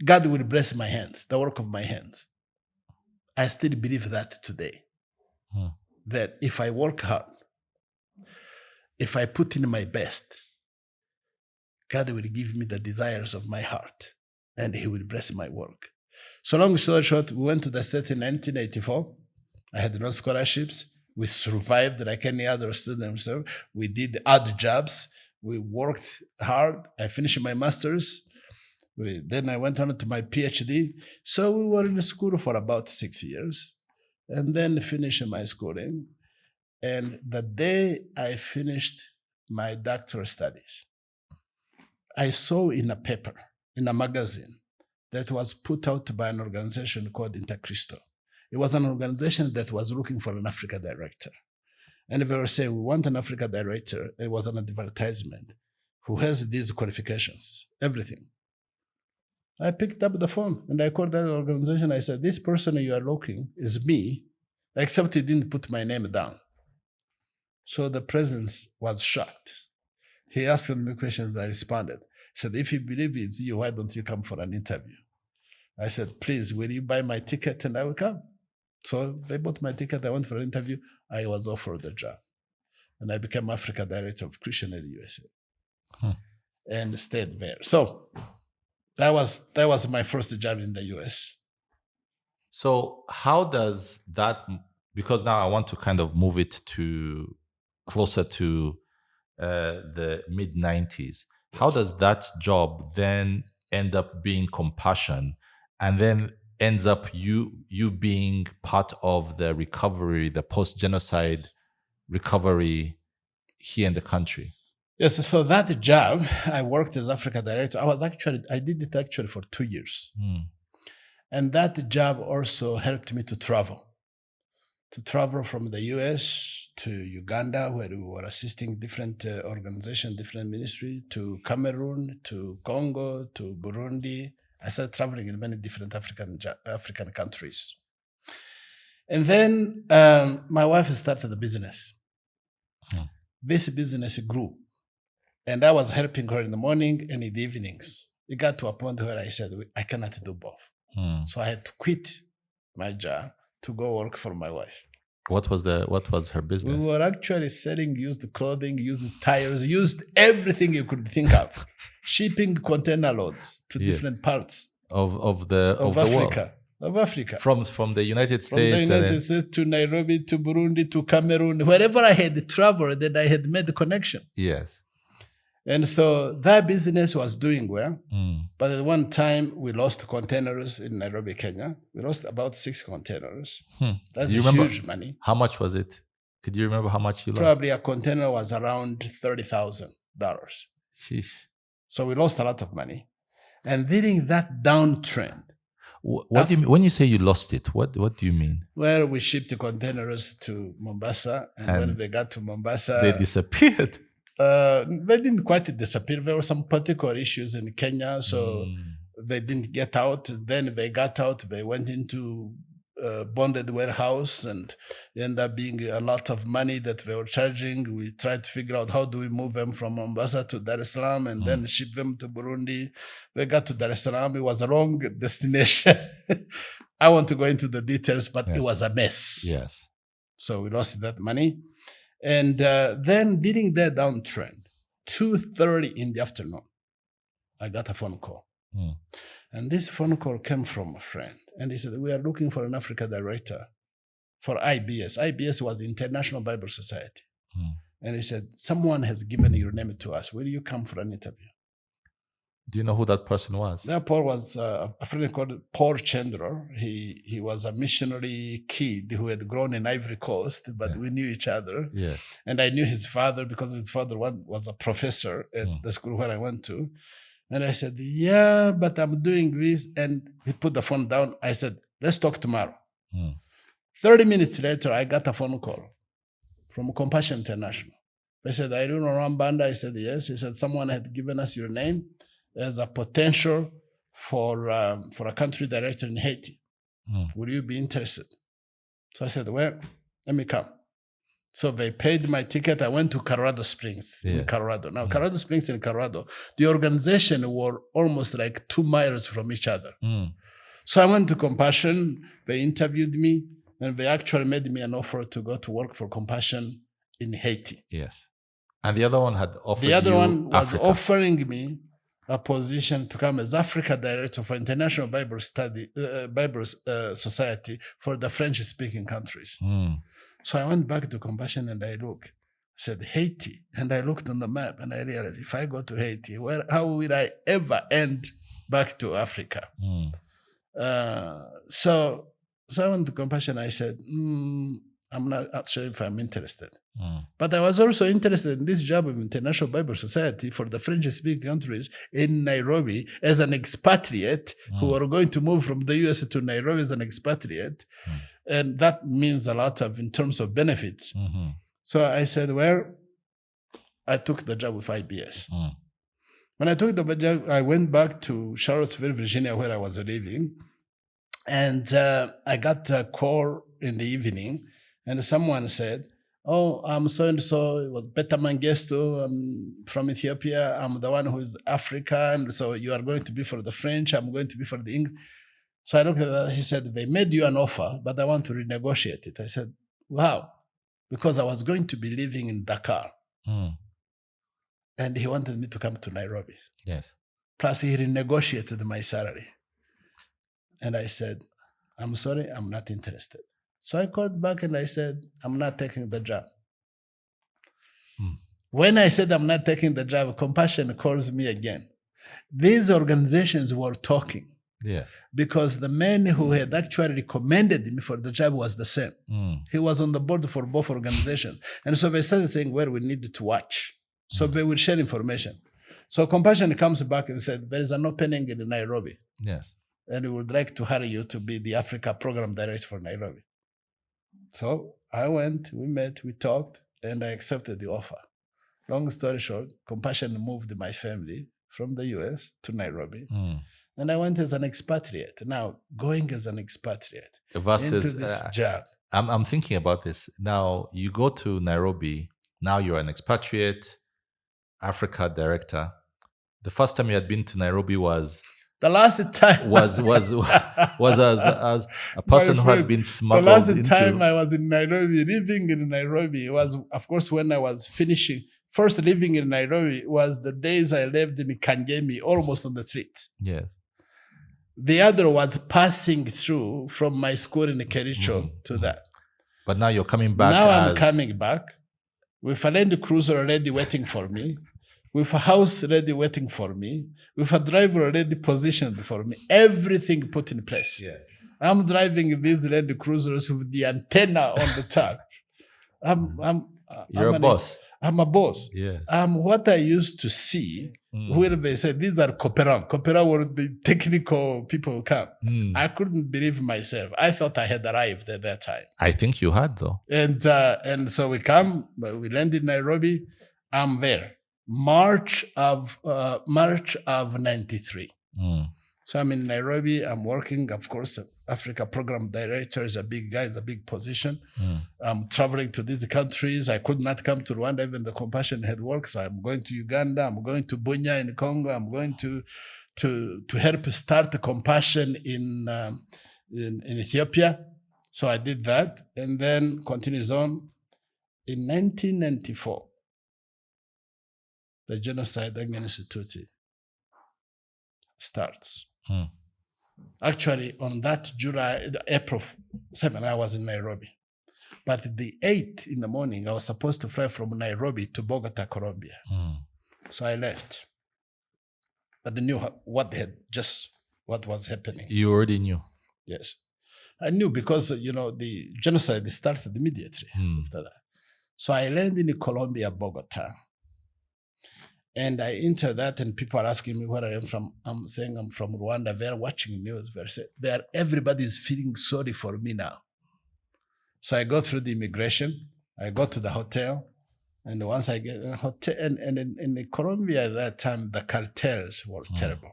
God will bless my hands, the work of my hands, I still believe that today. That if I work hard, if I put in my best, God will give me the desires of my heart and he will bless my work. So long story short, we went to the States in 1984. I had no scholarships. We survived like any other student. So we did odd jobs. We worked hard. I finished my master's. Then I went on to my PhD. So we were in school for about 6 years and then finished my schooling. And the day I finished my doctoral studies, I saw in a paper, in a magazine, that was put out by an organization called Intercristo. It was an organization that was looking for an Africa director. And they were saying, we want an Africa director. It was an advertisement who has these qualifications, everything. I picked up the phone and I called that organization. I said, this person you are looking is me, except he didn't put my name down. So the president was shocked. He asked me questions, I responded. He said, if you believe it's you, why don't you come for an interview? I said, please, will you buy my ticket and I will come? So they bought my ticket, I went for an interview, I was offered the job. And I became Africa Director of Christian Aid USA. And stayed there. So that was my first job in the US. So how does that, because now I want to kind of move it to closer to the mid-90s. How does that job then end up being compassion and then ends up you being part of the recovery, the post-genocide recovery here in the country? Yes, so that job, I worked as Africa Director. I did it actually for 2 years. And that job also helped me to travel from the US to Uganda, where we were assisting different organizations, different ministries, to Cameroon, to Congo, to Burundi. I started traveling in many different African countries. And then my wife started a business. This business grew. And I was helping her in the morning and in the evenings. It got to a point where I said, I cannot do both. So I had to quit my job to go work for my wife. What was her business? We were actually selling used clothing, used tires, used everything you could think of. Shipping container loads to different parts of Africa. world. Of Africa. From the United States. From the United States to Nairobi, to Burundi, to Cameroon. Wherever I had traveled, that I had made the connection. Yes. And so that business was doing well. But at one time, we lost containers in Nairobi, Kenya. We lost about 6 containers. That's huge money. How much was it? Could you remember how much you lost? Probably a container was around $30,000. Sheesh. So we lost a lot of money. And during that downtrend. What do you mean? When you say you lost it, what do you mean? Well, we shipped the containers to Mombasa. And when they got to Mombasa, they disappeared. They didn't quite disappear. There were some political issues in Kenya. So They didn't get out. Then they got out. They went into bonded warehouse, and ended up being a lot of money that they were charging. We tried to figure out how do we move them from Mombasa to Dar es Salaam and then ship them to Burundi. They got to Dar es Salaam. It was a wrong destination. I want to go into the details, but it was a mess. Yes. So we lost that money. And then during the downtrend, 2:30 in the afternoon, I got a phone call. And this phone call came from a friend. And he said, we are looking for an Africa director for IBS. IBS was International Bible Society. And he said, someone has given your name to us. Will you come for an interview? Do you know who that person was? That Paul was a friend called Paul Chandler. He was a missionary kid who had grown in Ivory Coast, but we knew each other. Yes. And I knew his father because his father was a professor at the school where I went to. And I said, yeah, but I'm doing this. And he put the phone down. I said, let's talk tomorrow. 30 minutes later, I got a phone call from Compassion International. They said, are you Laurent Mbanda? I said, yes. He said, someone had given us your name as a potential for a country director in Haiti. Would you be interested? So I said, well, let me come. So they paid my ticket. I went to Colorado Springs in Colorado. Now, Colorado Springs and Colorado, the organization were almost like 2 miles from each other. So I went to Compassion. They interviewed me, and they actually made me an offer to go to work for Compassion in Haiti. Yes. And the other one had offered The other you one was Africa. offering me a position to come as Africa director for International Bible Society for the French-speaking countries. So I went back to Compassion and I looked. I said, Haiti. And I looked on the map and I realized if I go to Haiti, how will I ever end back to Africa? So I went to Compassion. I said, I'm not sure if I'm interested. But I was also interested in this job of International Bible Society for the French-speaking countries in Nairobi as an expatriate who are going to move from the US to Nairobi as an expatriate. And that means a lot in terms of benefits. So I said, well, I took the job with IBS. When I took the job, I went back to Charlottesville, Virginia, where I was living. And I got a call in the evening, and someone said, oh, I'm so-and-so, it was Peter Mangesto, I'm from Ethiopia, I'm the one who is African, so you are going to be for the French, I'm going to be for the English. So I looked at that, he said, they made you an offer, but I want to renegotiate it. I said, wow, because I was going to be living in Dakar. And he wanted me to come to Nairobi. Yes. Plus he renegotiated my salary. And I said, I'm sorry, I'm not interested. So I called back and I said, I'm not taking the job. When I said I'm not taking the job, Compassion calls me again. These organizations were talking. Yes. Because the man who had actually recommended me for the job was the same. He was on the board for both organizations. And so they started saying, well, we need to watch. So they will share information. So Compassion comes back and said, there is an opening in Nairobi. Yes. And we would like to hire you to be the Africa Program Director for Nairobi. So I went, we met, we talked, and I accepted the offer. Long story short, Compassion moved my family from the US to Nairobi. And I went as an expatriate. Now, going as an expatriate versus into this job. I'm thinking about this. Now, you go to Nairobi. Now you're an expatriate, Africa director. The first time you had been to Nairobi was... The last time was as a person who had been smuggled into... The last time I was in Nairobi, living in Nairobi, was, of course, when I was finishing. First living in Nairobi was the days I lived in Kangemi, almost on the streets. Yes. The other was passing through from my school in Kericho to that. But now you're coming back. Now I'm coming back with a Land Cruiser already waiting for me, with a house already waiting for me, with a driver already positioned for me, everything put in place. Yeah. I'm driving these Land Cruisers with the antenna on the top. You're a boss. I'm a boss. Yeah. What I used to see, where they said, these are Coperant. Coperant were the technical people who come. I couldn't believe myself. I thought I had arrived at that time. I think you had, though. And so we come, we land in Nairobi. I'm there. March of 93. So I'm in Nairobi. I'm working, of course, Africa Program Director is a big guy, it's a big position. I'm traveling to these countries. I could not come to Rwanda, even the Compassion had work. So I'm going to Uganda. I'm going to Bunya in Congo. I'm going to help start the Compassion in Ethiopia. So I did that, and then continues on. In 1994, the genocide against Tutsi starts. Actually, on that April 7, I was in Nairobi. But the 8th in the morning, I was supposed to fly from Nairobi to Bogota, Colombia. So I left. But I knew what was happening. You already knew? Yes. I knew because, the genocide started immediately after that. So I landed in Colombia, Bogota. And I enter that, and people are asking me where I am from. I'm saying I'm from Rwanda. They're watching news. Everybody is feeling sorry for me now. So I go through the immigration. I go to the hotel. And once I get in a hotel, and in Colombia at that time, the cartels were terrible.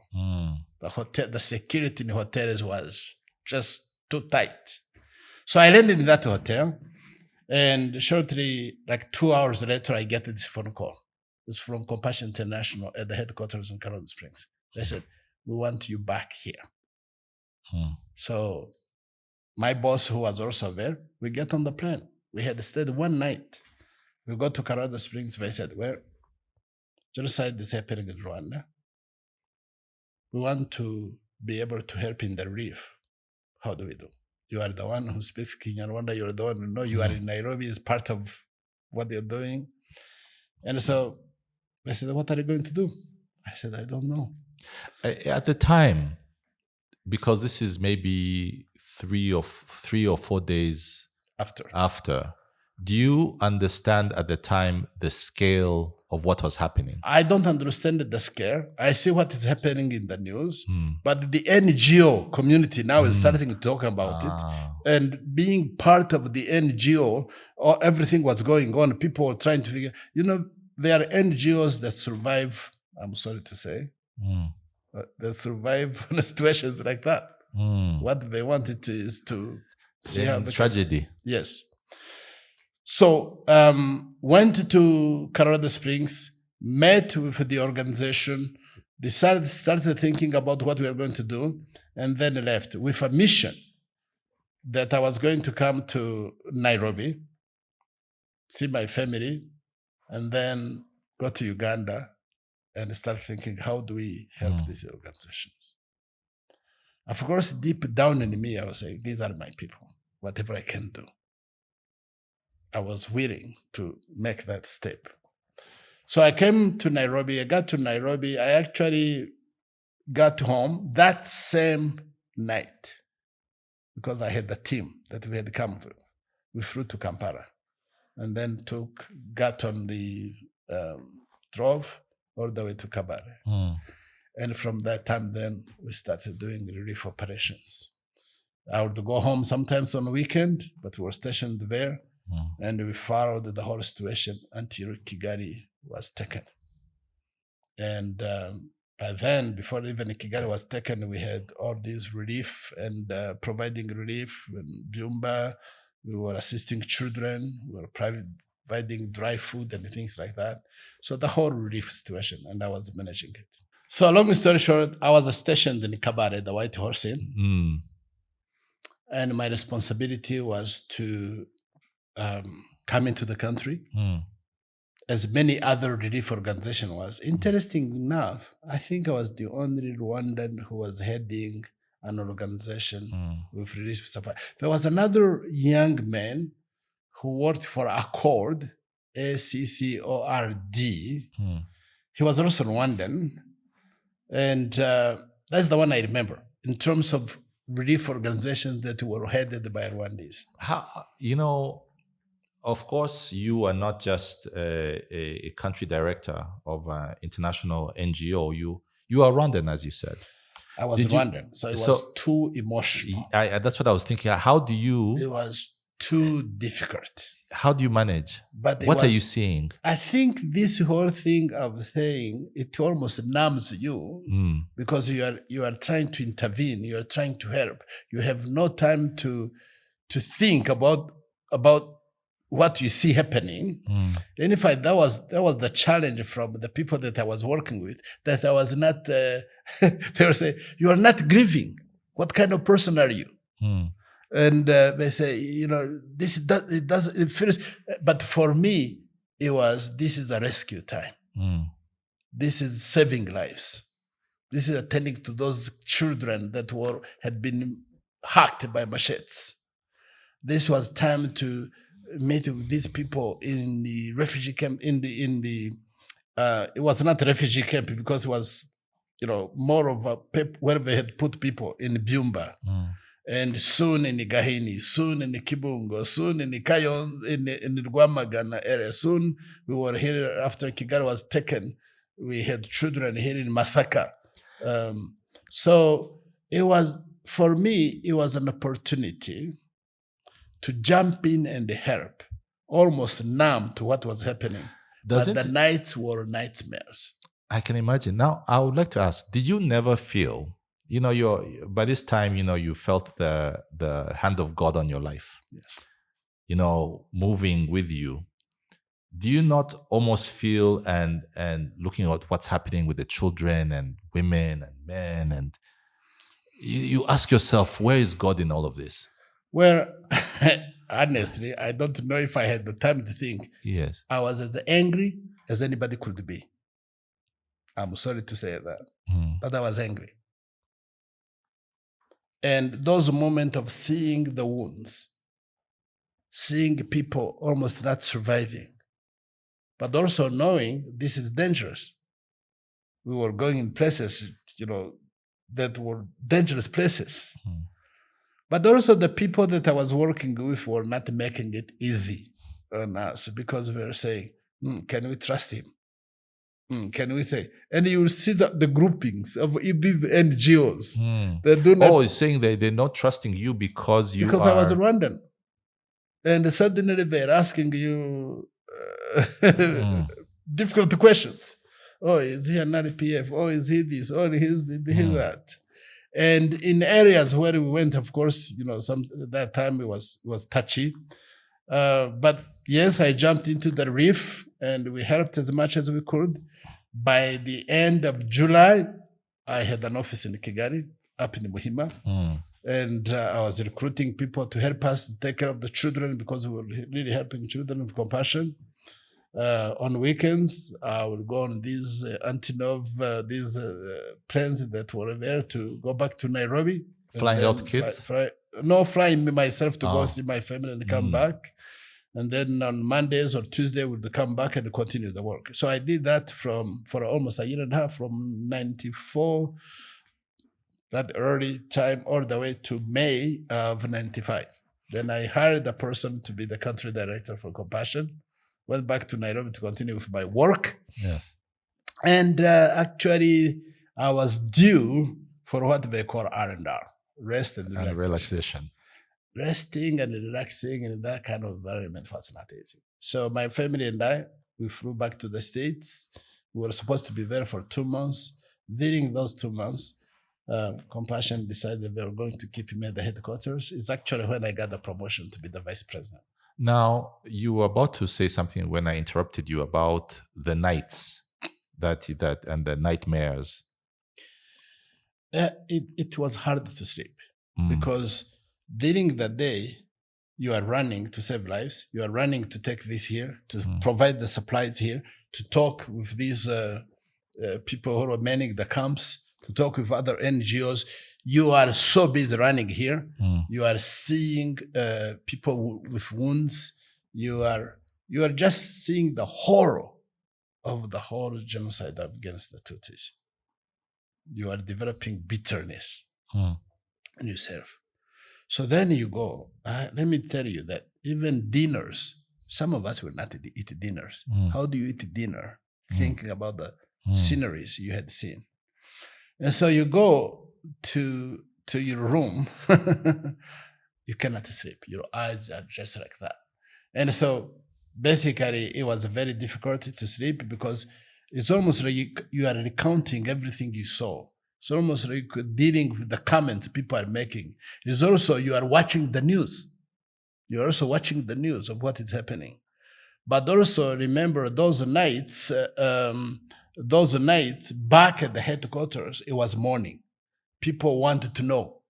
The security in the hotels was just too tight. So I landed in that hotel. And shortly, like 2 hours later, I get this phone call. It's from Compassion International at the headquarters in Colorado Springs. They said, we want you back here. So my boss, who was also there, we get on the plane. We had stayed one night. We go to Colorado Springs. They said, well, genocide is happening in Rwanda. We want to be able to help in the relief. How do we do? You are the one who speaks Kinyarwanda. You're the one who know you are in Nairobi is part of what they're doing. And so I said, what are you going to do? I said, I don't know. At the time, because this is maybe 3 or 4 days after, do you understand at the time the scale of what was happening? I don't understand the scale. I see what is happening in the news, but the NGO community now is starting to talk about it. And being part of the NGO, everything was going on. People were trying to figure, there are NGOs that survive, I'm sorry to say, that survive in situations like that. What they wanted to is to see how tragedy. Yes. So went to Colorado Springs, met with the organization, started thinking about what we were going to do, and then left with a mission that I was going to come to Nairobi, see my family, and then go to Uganda and start thinking, how do we help these organizations? Of course, deep down in me, I was saying, these are my people, whatever I can do. I was willing to make that step. So I came to Nairobi. I got to Nairobi. I actually got home that same night because I had the team that we had come to. We flew to Kampala and then got on the drove all the way to Kabale. And from that time, then we started doing relief operations. I would go home sometimes on the weekend, but we were stationed there. And we followed the whole situation until Kigali was taken. And by then, before even Kigali was taken, we had all this relief and providing relief in Byumba. We were assisting children. We were providing dry food and things like that. So the whole relief situation, and I was managing it. So long story short, I was stationed in Kabare, the White Horse Inn. And my responsibility was to come into the country, as many other relief organizations was. Interesting enough, I think I was the only Rwandan who was heading an organization with relief supply. There was another young man who worked for Accord, ACCORD. He was also Rwandan. And that's the one I remember in terms of relief organizations that were headed by Rwandese. Of course, you are not just a country director of an international NGO. You are Rwandan, as you said. I was Rwandan, so it was too emotional. That's what I was thinking. How do you... It was too difficult. How do you manage? But What are you seeing? I think this whole thing of saying, it almost numbs you because you are trying to intervene, you are trying to help. You have no time to think about what you see happening. And in fact, that was the challenge from the people that I was working with, that I was not, they were saying, you are not grieving. What kind of person are you? And they say, it feels, but for me, this is a rescue time. This is saving lives. This is attending to those children that had been hacked by machetes. This was time to meet with these people in the refugee camp. It was not a refugee camp because it was, more of a where they had put people in Byumba. And soon in the Gahini, soon in the Kibungo, soon in the Kayon, in the Rwamagana area. Soon we were here after Kigali was taken. We had children here in Masaka. So it was, for me, it was an opportunity to jump in and help, almost numb to what was happening. But the nights were nightmares. I can imagine. Now, I would like to ask, did you never feel, by this time, you felt the hand of God on your life, yes, moving with you. Do you not almost feel and looking at what's happening with the children and women and men, and you ask yourself, where is God in all of this? Well, honestly, I don't know if I had the time to think. Yes. I was as angry as anybody could be. I'm sorry to say that, but I was angry. And those moments of seeing the wounds, seeing people almost not surviving, but also knowing this is dangerous. We were going in places, that were dangerous places. But also the people that I was working with were not making it easy on us because we were saying, can we trust him? Can we say? And you will see the groupings of these NGOs that do not. Oh, it's saying that they're not trusting you because I was Rwandan. And suddenly they're asking you difficult questions. Oh, is he an RPF? Oh, is he this? Oh, is he that? And in areas where we went, of course, that time it was touchy. But yes, I jumped into the reef and we helped as much as we could. By the end of July, I had an office in Kigali, up in Muhima. And I was recruiting people to help us to take care of the children because we were really helping children with compassion. On weekends, I would go on these these planes that were there to go back to Nairobi. Flying out kids? Flying myself to go see my family and come back. And then on Mondays or Tuesday, we would come back and continue the work. So I did that for almost a year and a half, from 94, that early time, all the way to May of 95. Then I hired a person to be the country director for Compassion. Went back to Nairobi to continue with my work. Yes. And actually, I was due for what they call R&R, rest and relaxation. Resting and relaxing in that kind of environment was not easy. So my family and I, we flew back to the States. We were supposed to be there for 2 months. During those 2 months, Compassion decided they were going to keep me at the headquarters. It's actually when I got the promotion to be the vice president. Now, you were about to say something when I interrupted you about the nights that and the nightmares. It was hard to sleep because during the day, you are running to save lives. You are running to take this here, to provide the supplies here, to talk with these people who are manning the camps, to talk with other NGOs. You are so busy running here. You are seeing people with wounds. You are just seeing the horror of the whole genocide against the Tutsis. You are developing bitterness in yourself. So then you go, let me tell you that even dinners, some of us will not eat dinners. How do you eat dinner? Thinking about the sceneries you had seen. And so you go to your room, you cannot sleep. Your eyes are just like that. And so basically it was very difficult to sleep because it's almost like you are recounting everything you saw. It's almost like dealing with the comments people are making. It's also you are watching the news. You're also watching the news of what is happening. But also remember those nights back at the headquarters, it was morning. People wanted to know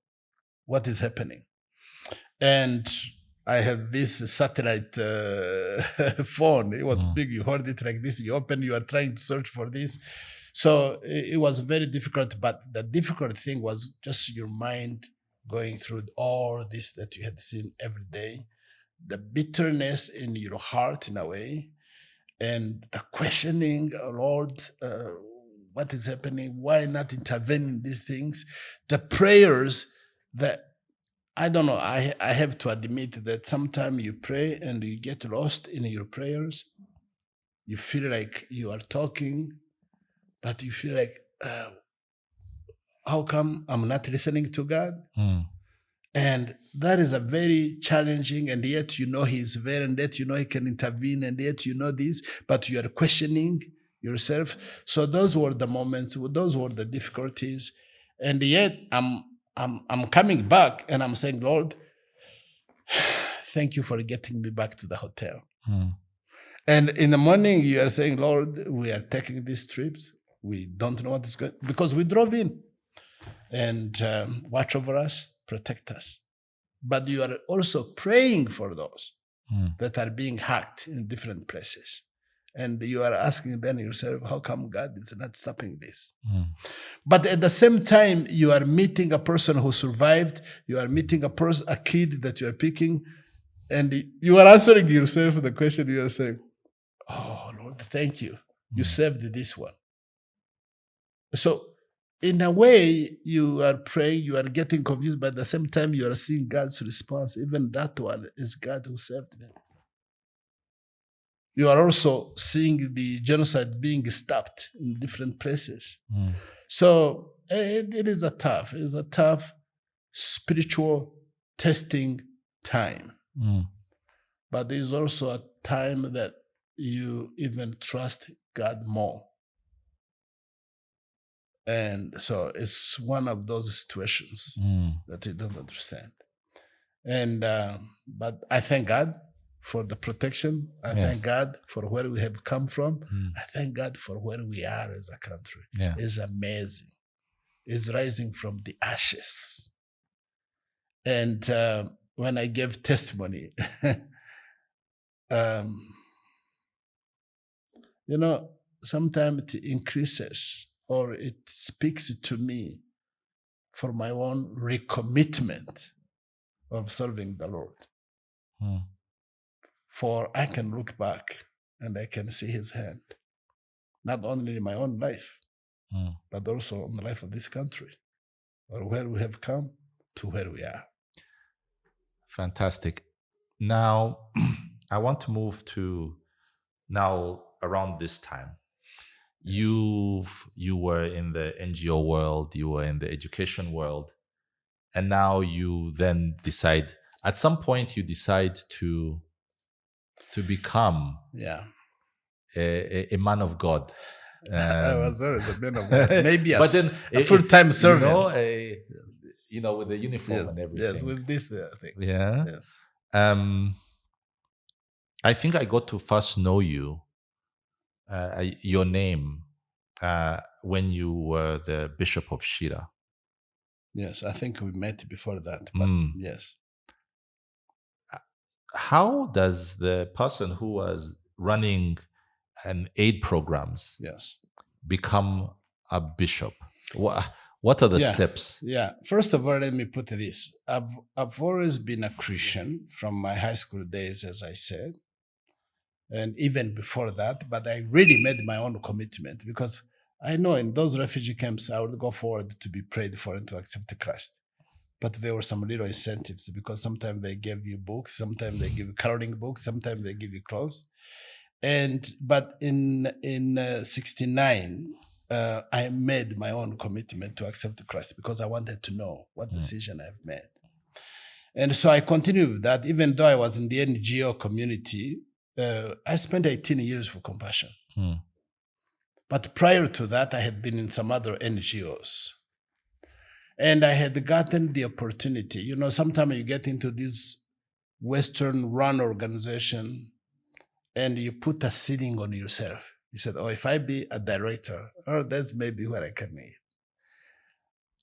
what is happening. And I had this satellite phone. It was big. You hold it like this. You open. You are trying to search for this. So it was very difficult. But the difficult thing was just your mind going through all this that you had seen every day, the bitterness in your heart in a way, and the questioning, oh Lord, what is happening? Why not intervene in these things? The prayers that I don't know. I have to admit that sometimes you pray and you get lost in your prayers. You feel like you are talking, but you feel like, how come I'm not listening to God? And that is a very challenging, and yet you know He's there, and yet you know He can intervene, and yet you know this, but you are questioning yourself. So those were the moments, those were the difficulties, and yet I'm coming back and I'm saying, Lord, thank you for getting me back to the hotel. And in the morning, you are saying, Lord, we are taking these trips. We don't know what is going, because we drove in, and watch over us, protect us. But you are also praying for those that are being hacked in different places. And you are asking then yourself, how come God is not stopping this? But at the same time, you are meeting a person who survived. You are meeting a kid that you are picking. And you are answering yourself the question. You are saying, oh, Lord, thank you. You saved this one. So in a way, you are praying, you are getting confused, but at the same time, you are seeing God's response. Even that one is God who saved them. You are also seeing the genocide being stopped in different places. So it is a tough spiritual testing time. But it is also a time that you even trust God more. And so it's one of those situations that you don't understand. And but I thank God for the protection. I thank God for where we have come from. I thank God for where we are as a country. It's amazing. It's rising from the ashes. And when I gave testimony, you know, sometimes it increases or it speaks to me for my own recommitment of serving the Lord. For I can look back and I can see His hand, not only in my own life, but also in the life of this country, or where we have come to where we are. Fantastic. Now, I want to move to now around this time. You were in the NGO world, you were in the education world, and now you then decide, at some point you decide to become a man of God. I was always a man of God. Maybe but then a full-time servant. With the uniform and everything. Yes, with this thing. Yeah. Yes. I think I got to first know you, your name, when you were the Bishop of Shyira. Yes, I think we met before that, but yes. How does the person who was running an aid programs become a bishop? What are the steps? Yeah. First of all, let me put this. I've always been a Christian from my high school days, as I said, and even before that, but I really made my own commitment because I know in those refugee camps, I would go forward to be prayed for and to accept Christ. But there were some little incentives because sometimes they gave you books, sometimes they give you coloring books, sometimes they give you clothes. But in 69, I made my own commitment to accept Christ because I wanted to know what decision I've made. And so I continued with that, even though I was in the NGO community. I spent 18 years for Compassion. But prior to that, I had been in some other NGOs. And I had gotten the opportunity. You know, sometimes you get into this Western-run organization and you put a ceiling on yourself. You said, oh, if I be a director, oh, that's maybe what I can need.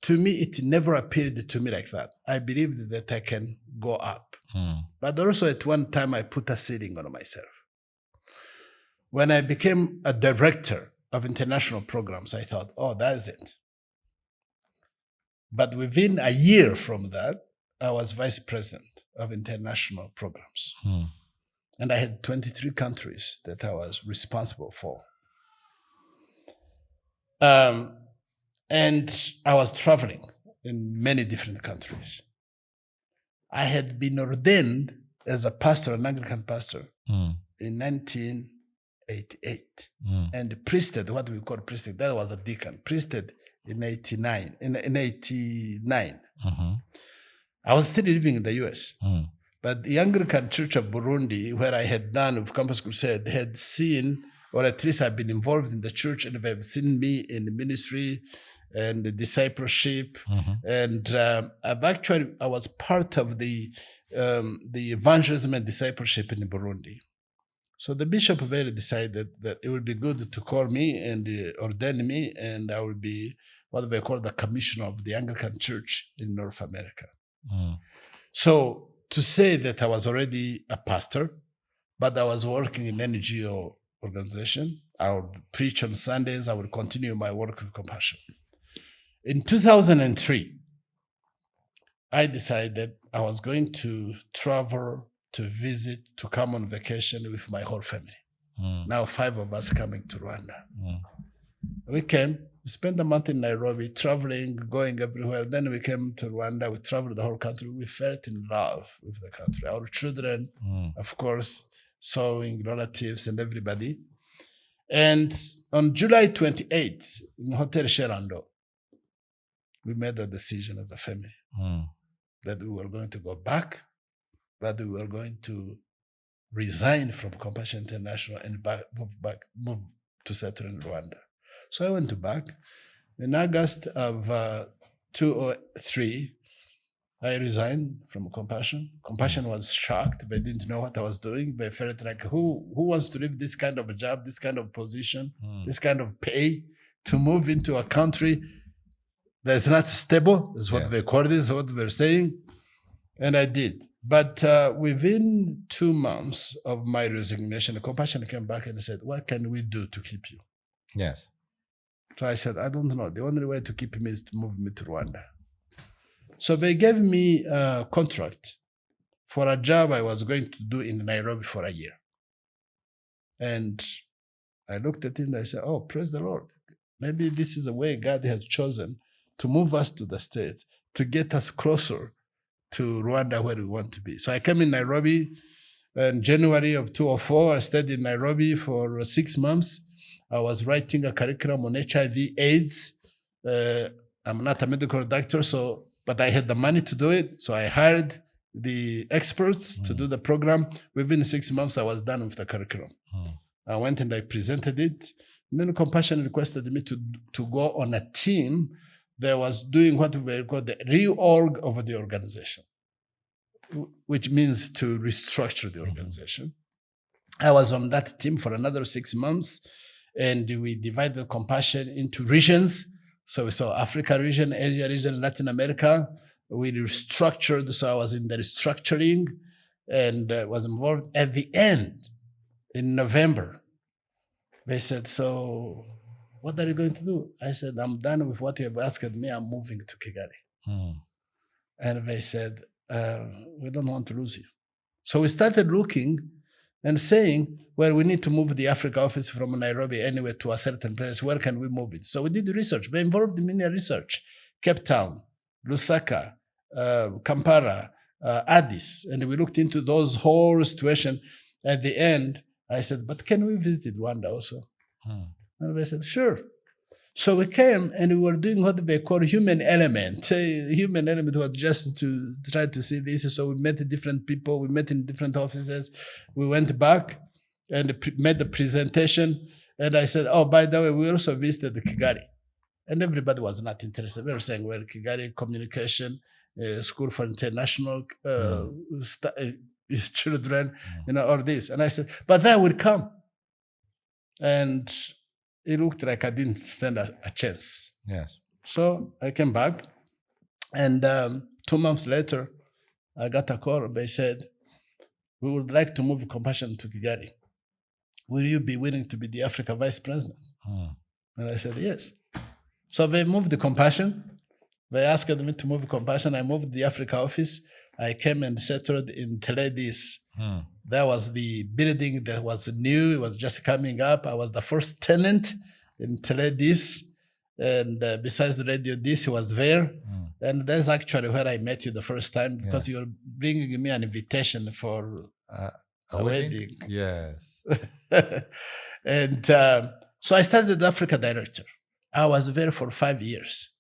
To me, it never appeared to me like that. I believed that I can go up. But also at one time, I put a ceiling on myself. When I became a director of international programs, I thought, oh, that's it. But within a year from that, I was vice president of international programs. And I had 23 countries that I was responsible for. And I was traveling in many different countries. I had been ordained as a pastor, an Anglican pastor, in 1988. And priested, what we call priested, that was a deacon, priested in 89. I was still living in the US. But the Anglican Church of Burundi, where I had done with Campus Crusade, had seen, or at least I've been involved in the church, and they've seen me in the ministry and the discipleship. And I was part of the evangelism and discipleship in Burundi. So the bishop very decided that it would be good to call me and ordain me, and I would be what they call the commissioner of the Anglican Church in North America. So to say that I was already a pastor, but I was working in an NGO organization, I would preach on Sundays, I would continue my work with Compassion. In 2003, I decided I was going to travel, to visit, to come on vacation with my whole family. Now 5 of us coming to Rwanda. We came, we spent a month in Nairobi, traveling, going everywhere. Then we came to Rwanda, we traveled the whole country. We felt in love with the country. Our children, of course, sewing, relatives and everybody. And on July 28th, in Hotel Shyira, we made a decision as a family that we were going to go back, but we were going to resign from Compassion International and move to settle in Rwanda. So I went back. In August of 2003, I resigned from Compassion. Compassion was shocked. They didn't know what I was doing. They felt like, who wants to leave this kind of a job, this kind of position, this kind of pay, to move into a country that's not stable, is what they called it, is what they're saying. And I did. But within 2 months of my resignation, the Compassion came back and said, what can we do to keep you? Yes. So I said, I don't know. The only way to keep me is to move me to Rwanda. So they gave me a contract for a job I was going to do in Nairobi for a year. And I looked at it and I said, oh, praise the Lord. Maybe this is the way God has chosen to move us to the States, to get us closer to Rwanda where we want to be. So I came in Nairobi in January of 2004. I stayed in Nairobi for 6 months. I was writing a curriculum on HIV/AIDS. I'm not a medical doctor, but I had the money to do it. So I hired the experts to do the program. Within 6 months, I was done with the curriculum. I went and I presented it. And then Compassion requested me to go on a team that was doing what we call the reorg of the organization, which means to restructure the organization. I was on that team for another 6 months, and we divided Compassion into regions. So we saw Africa region, Asia region, Latin America. We restructured, so I was in the restructuring and was involved. At the end, in November, they said, so what are you going to do? I said, I'm done with what you have asked me. I'm moving to Kigali. And they said, we don't want to lose you. So we started looking and saying, well, we need to move the Africa office from Nairobi anywhere to a certain place. Where can we move it? So we did research. We involved in many research. Cape Town, Lusaka, Kampala, Addis. And we looked into those whole situation. At the end, I said, but can we visit Rwanda also? And they said, sure. So we came and we were doing what they call human element. Human element was just to try to see this. So we met different people. We met in different offices. We went back and made the presentation. And I said, oh, by the way, we also visited Kigali. And everybody was not interested. We were saying, well, Kigali communication, school for international children, all this. And I said, but that will come. And it looked like I didn't stand a chance. Yes. So I came back, and 2 months later, I got a call. They said, we would like to move Compassion to Kigali. Will you be willing to be the Africa Vice President? And I said, yes. So they moved the Compassion. They asked me to move Compassion. I moved the Africa office. I came and settled in Teledis. That was the building that was new. It was just coming up. I was the first tenant in Teledis. And besides the radio, this was there. And that's actually where I met you the first time, because you were bringing me an invitation for a wedding. Yes. And so I started Africa Director. I was there for 5 years.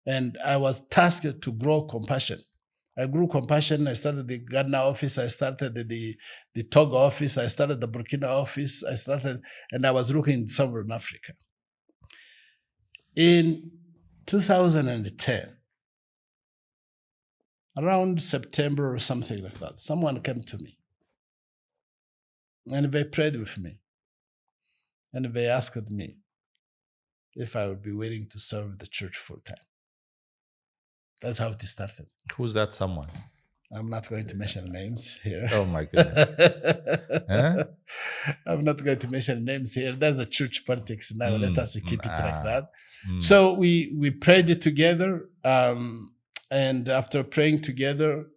And I was tasked to grow Compassion. I grew Compassion. I started the Ghana office. I started the Togo office. I started the Burkina office. And I was looking in Southern Africa. In 2010, around September or something like that, someone came to me. And they prayed with me. And they asked me if I would be willing to serve the church full time. That's how it started. Who's that someone? I'm not going to mention names here. Oh my goodness. Huh? I'm not going to mention names here. That's a church politics now. Let us keep it like that. So we prayed it together. And after praying together,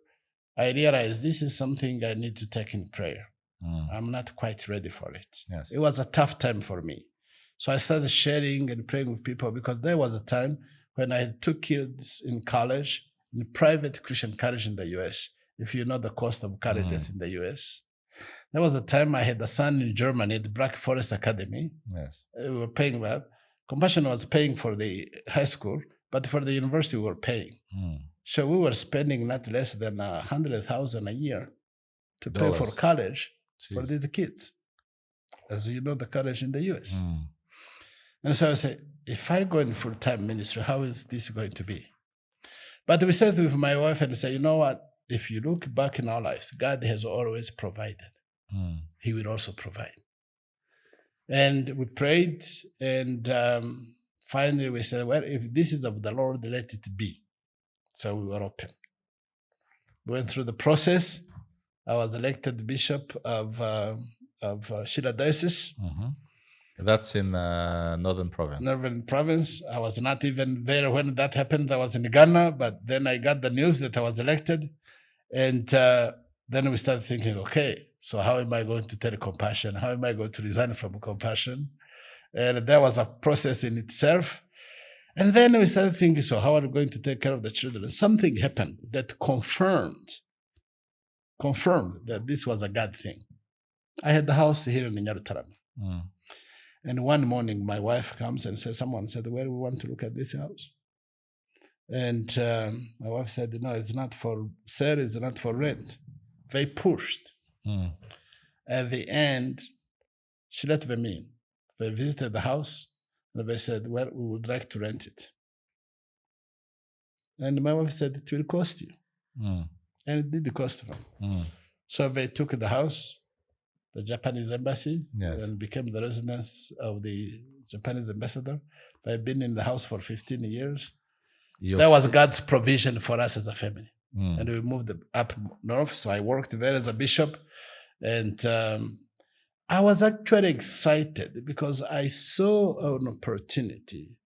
I realized this is something I need to take in prayer. I'm not quite ready for it. Yes. It was a tough time for me. So I started sharing and praying with people, because there was a time when I had 2 kids in college, in private Christian college in the US, if you know the cost of colleges in the US. There was a time I had a son in Germany at the Black Forest Academy. Yes. We were paying that. Compassion was paying for the high school, but for the university we were paying. So we were spending not less than $100,000 a year to pay for college for these kids. As you know, the college in the US. And so I said, if I go in full-time ministry, how is this going to be? But we said with my wife and said, you know what? If you look back in our lives, God has always provided. He will also provide. And we prayed, and finally we said, well, if this is of the Lord, let it be. So we were open. We went through the process. I was elected bishop of Shyira Diocese. That's in Northern Province. Northern Province. I was not even there when that happened. I was in Ghana, but then I got the news that I was elected. And then we started thinking, okay, so how am I going to tell Compassion? How am I going to resign from Compassion? And that was a process in itself. And then we started thinking, so how are we going to take care of the children? Something happened that confirmed that this was a God thing. I had the house here in Nyarutarama. And one morning, my wife comes and says, someone said, well, we want to look at this house. And my wife said, no, it's not for sale, it's not for rent. They pushed. At the end, she let them in. They visited the house, and they said, well, we would like to rent it. And my wife said, it will cost you. And it did cost them. So they took the house, the Japanese embassy, and became the residence of the Japanese ambassador. They've been in the house for 15 years. That was God's provision for us as a family. And we moved up north. So I worked there as a bishop. And I was actually excited because I saw an opportunity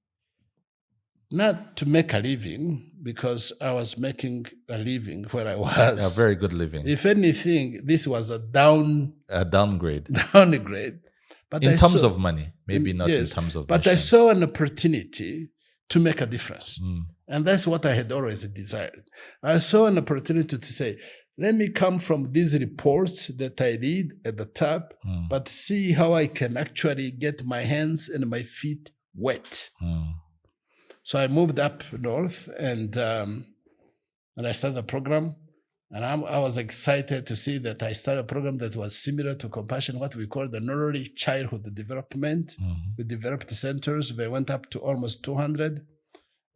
not to make a living, because I was making a living where I was. A very good living. If anything, this was a downgrade. But in terms of money, maybe not in terms of But mission. I saw an opportunity to make a difference. And that's what I had always desired. I saw an opportunity to say, let me come from these reports that I read at the top, but see how I can actually get my hands and my feet wet. Mm. So I moved up north and I started a program. And I was excited to see that I started a program that was similar to Compassion, what we call the early childhood development. We developed centers. They went up to almost 200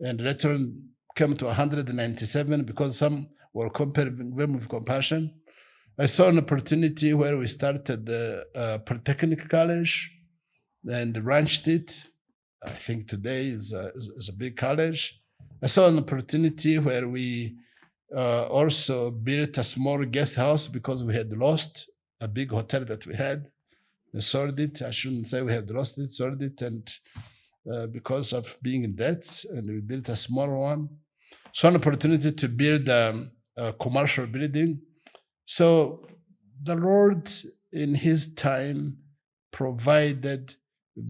and later on came to 197 because some were comparing them with Compassion. I saw an opportunity where we started the Polytechnic College and launched it. I think today is a big college. I saw an opportunity where we also built a small guest house because we had lost a big hotel that we had. We sold it. I shouldn't say we had lost it, sold it, and because of being in debt, and we built a small one. So an opportunity to build a commercial building. So the Lord, in His time, provided,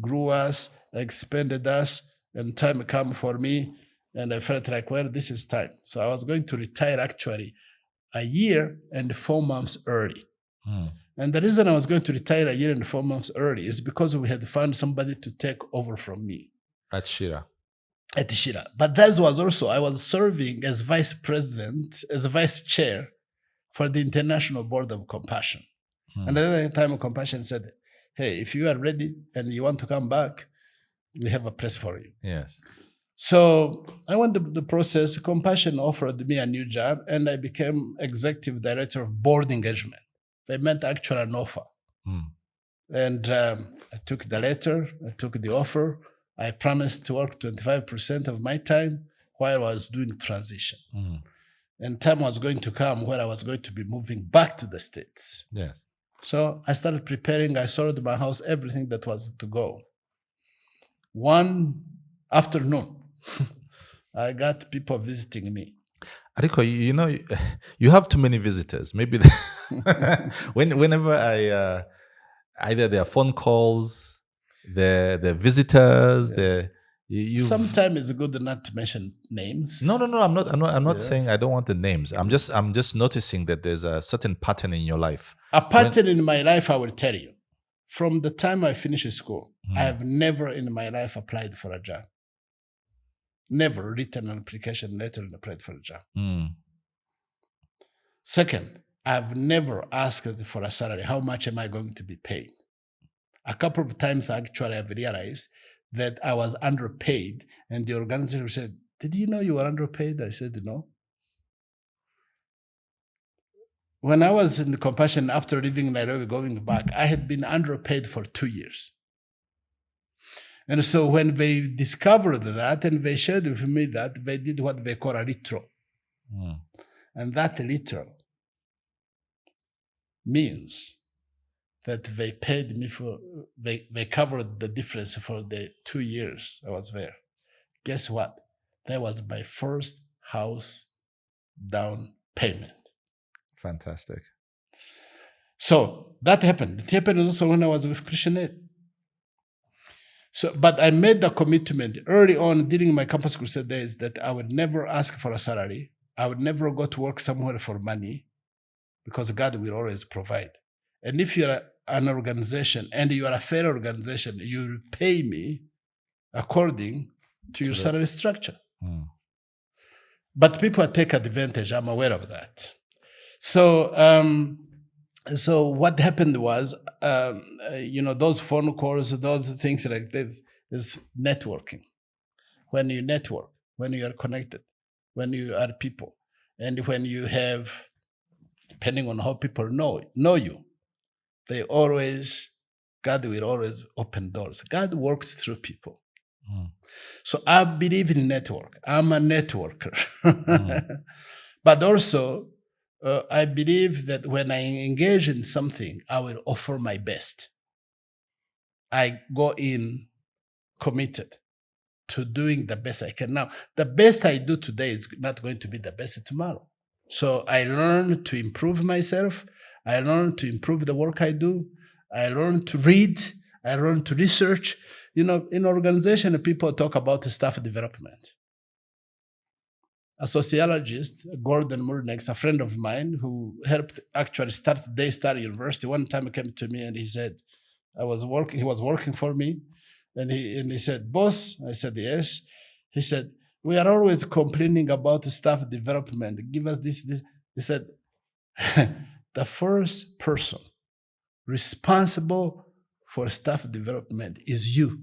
grew us, expanded us, and time came for me. And I felt like, well, this is time. So I was going to retire actually a year and 4 months early. And the reason I was going to retire a year and 4 months early is because we had found somebody to take over from me. At Shyira. At Shyira. But that was also, I was serving as vice president, as vice chair for the International Board of Compassion. And at that time, Compassion said, hey, if you are ready and you want to come back, we have a place for you. Yes. So I went through the process. Compassion offered me a new job, and I became executive director of board engagement. They meant actually an offer. And I took the letter, I took the offer. I promised to work 25% of my time while I was doing transition. And time was going to come where I was going to be moving back to the States. Yes. So I started preparing. I sold my house, everything that was to go. One afternoon, I got people visiting me. Ariko, you know, you have too many visitors. Maybe whenever I either there are phone calls, the visitors, Yes. you. Sometimes it's good not to mention names. No. I'm not Yes. saying I don't want the names. I'm just noticing that there's a certain pattern in your life. A pattern in my life, I will tell you. From the time I finished school, I have never in my life applied for a job. Never written an application letter and applied for a job. Second, I've never asked for a salary. How much am I going to be paid? A couple of times, actually, I've realized that I was underpaid, and the organizer said, did you know you were underpaid? I said, no. When I was in Compassion, after leaving Nairobi, going back, I had been underpaid for 2 years. And so when they discovered that and they shared with me that, they did what they call a litro. And that litro means that they paid me for, they covered the difference for the 2 years I was there. Guess what? That was my first house down payment. Fantastic. So that happened. It happened also when I was with Christian Aid. So, but I made the commitment early on during my Campus Crusade days that I would never ask for a salary. I would never go to work somewhere for money because God will always provide. And if you're an organization and you are a fair organization, you pay me according to your salary structure. But people take advantage. I'm aware of that. So, so what happened was, those phone calls, those things like this is networking. When you network, when you are connected, when you are people, and when you have, depending on how people know you, God will always open doors. God works through people. So I believe in network. I'm a networker. But also, I believe that when I engage in something, I will offer my best. I go in committed to doing the best I can. Now, the best I do today is not going to be the best tomorrow. So I learn to improve myself. I learn to improve the work I do. I learn to read. I learn to research. In organization, people talk about staff development. A sociologist, Gordon Murnex, a friend of mine who helped actually start Daystar University, one time came to me and he said, he was working for me, And he said, boss? I said, yes. He said, we are always complaining about staff development. Give us this. He said, the first person responsible for staff development is you.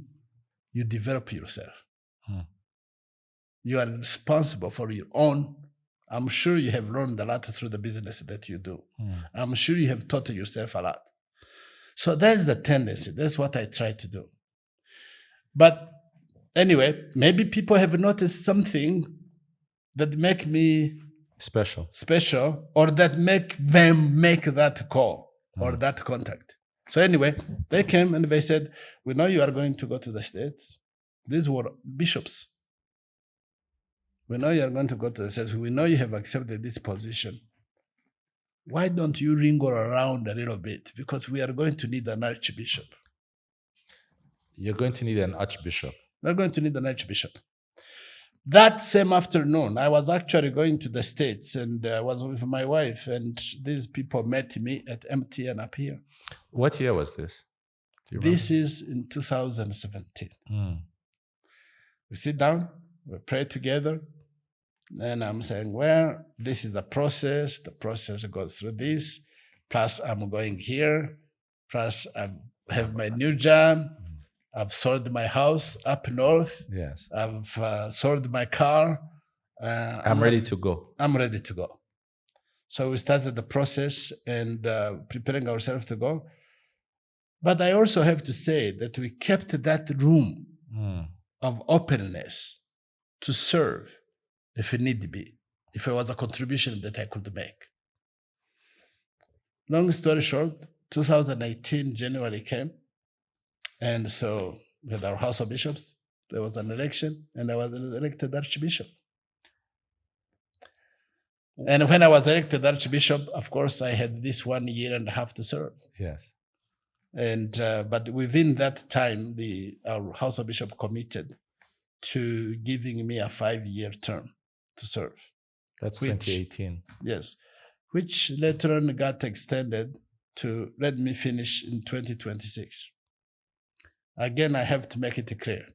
You develop yourself. You are responsible for your own. I'm sure you have learned a lot through the business that you do. I'm sure you have taught yourself a lot. So that's the tendency. That's what I try to do. But anyway, maybe people have noticed something that make me special, or that make them make that call or that contact. So anyway, they came and they said, we know you are going to go to the States. These were bishops. We know you are going to go to the States. We know you have accepted this position. Why don't you wriggle around a little bit? Because we are going to need an archbishop. You're going to need an archbishop. We're going to need an archbishop. That same afternoon, I was actually going to the States, and I was with my wife, and these people met me at MTN up here. What year was this? This is in 2017. We sit down, we pray together, and I'm saying, well, this is a process. The process goes through this. Plus, I'm going here. Plus, I have my new job. I've sold my house up north. Yes. I've sold my car. I'm ready to go. I'm ready to go. So we started the process and preparing ourselves to go. But I also have to say that we kept that room of openness to serve if it need be, if it was a contribution that I could make. Long story short, 2018, January came. And so with our House of Bishops, there was an election and I was elected Archbishop. And when I was elected Archbishop, of course, I had this 1.5 years to serve. Yes. And but within that time, our House of Bishop committed to giving me a 5-year term to serve. That's 2018. Yes, which later on got extended to let me finish in 2026. Again, I have to make it clear.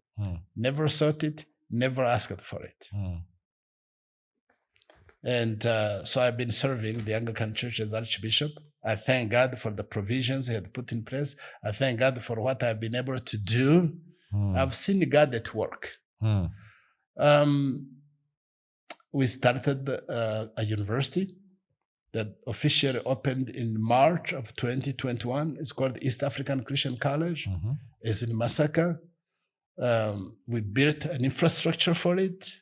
Never sought it, never asked for it. And so I've been serving the Anglican Church as Archbishop. I thank God for the provisions He had put in place. I thank God for what I've been able to do. I've seen God at work. We started a university that officially opened in March of 2021. It's called East African Christian College. It's in Masaka. We built an infrastructure for it,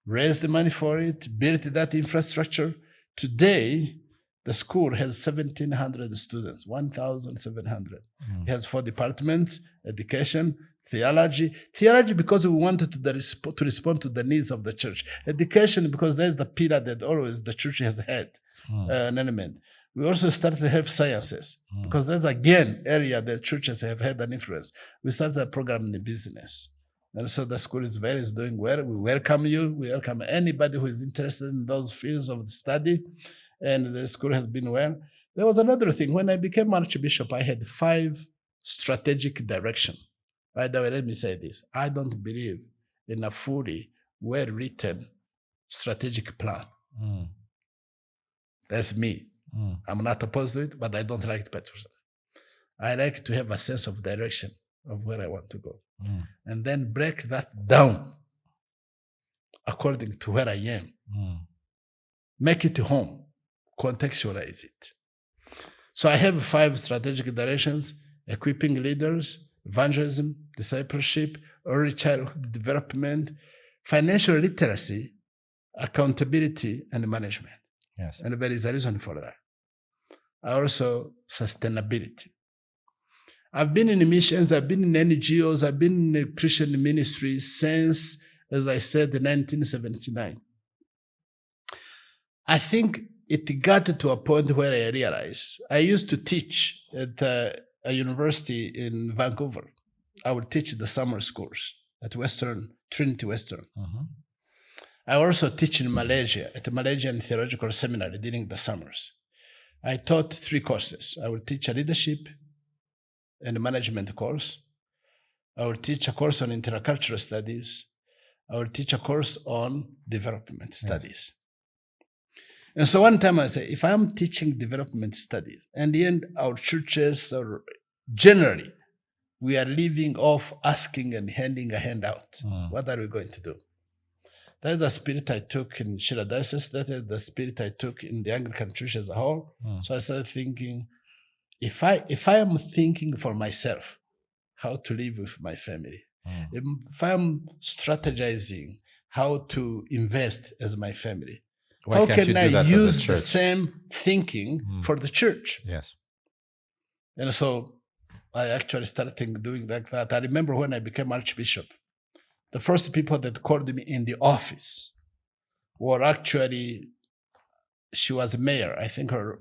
raised the money for it, built that infrastructure. Today, the school has 1,700 students, 1,700. It has 4 departments: education, theology. Theology because we wanted to respond to the needs of the church. Education because that's the pillar that always the church has had an element. We also started to have sciences because that's again area that churches have had an influence. We started a program in business. And so the school is doing well. We welcome you. We welcome anybody who is interested in those fields of study. And the school has been well. There was another thing. When I became Archbishop, I had 5 strategic directions. By the way, let me say this. I don't believe in a fully well-written strategic plan. That's me. I'm not opposed to it, but I don't like it. I like to have a sense of direction of where I want to go. And then break that down according to where I am. Make it home. Contextualize it. So I have 5 strategic directions: equipping leaders, evangelism, discipleship, early childhood development, financial literacy, accountability, and management. Yes. And there is a reason for that. Also, sustainability. I've been in missions, I've been in NGOs, I've been in Christian ministries since, as I said, 1979. I think it got to a point where I realized I used to teach at a university in Vancouver. I would teach the summer schools at Trinity Western. I also teach in Malaysia, at the Malaysian Theological Seminary during the summers. I taught 3 courses. I would teach a leadership and a management course. I will teach a course on intercultural studies. I will teach a course on development studies. And so one time I said, if I'm teaching development studies, and the end our churches are generally, we are living off asking and handing a handout. What are we going to do? That is the spirit I took in Shyira Diocese. That is the spirit I took in the Anglican Church as a whole. So I started thinking, if I am thinking for myself, how to live with my family, if I'm strategizing how to invest as my family, how can I use the same thinking for the church? Yes. And so I actually started doing like that. I remember when I became Archbishop, the first people that called me in the office were actually, she was mayor. I think her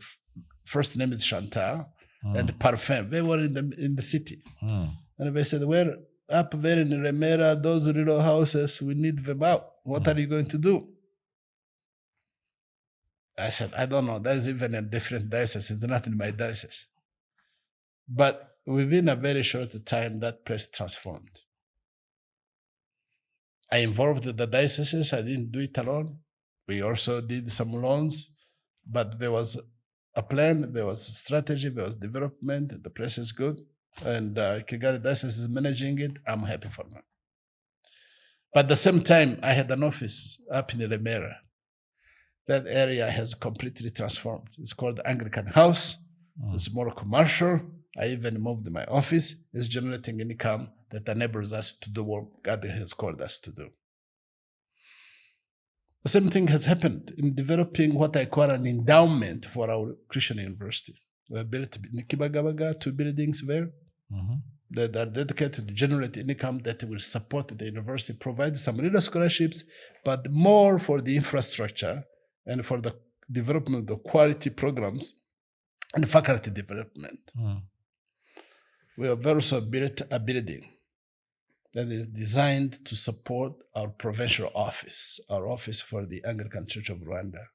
first name is Chantal, and Parfum. They were in the city. And they said, we're up there in Remera, those little houses, we need them out. What are you going to do? I said, I don't know. There's even a different diocese. It's not in my diocese. But within a very short time, that place transformed. I involved the dioceses. I didn't do it alone. We also did some loans, but there was a plan, there was a strategy, there was development. The place is good. And Kigali Diocese is managing it. I'm happy for that. But at the same time, I had an office up in Remera. That area has completely transformed. It's called the Anglican House. It's more commercial. I even moved my office. It's generating income that enables us to do what God has called us to do. The same thing has happened in developing what I call an endowment for our Christian university. We built in Kibagabaga 2 buildings there that are dedicated to generate income that will support the university, provide some little scholarships, but more for the infrastructure and for the development of quality programs and faculty development. We have also built a building that is designed to support our provincial office, our office for the Anglican Church of Rwanda.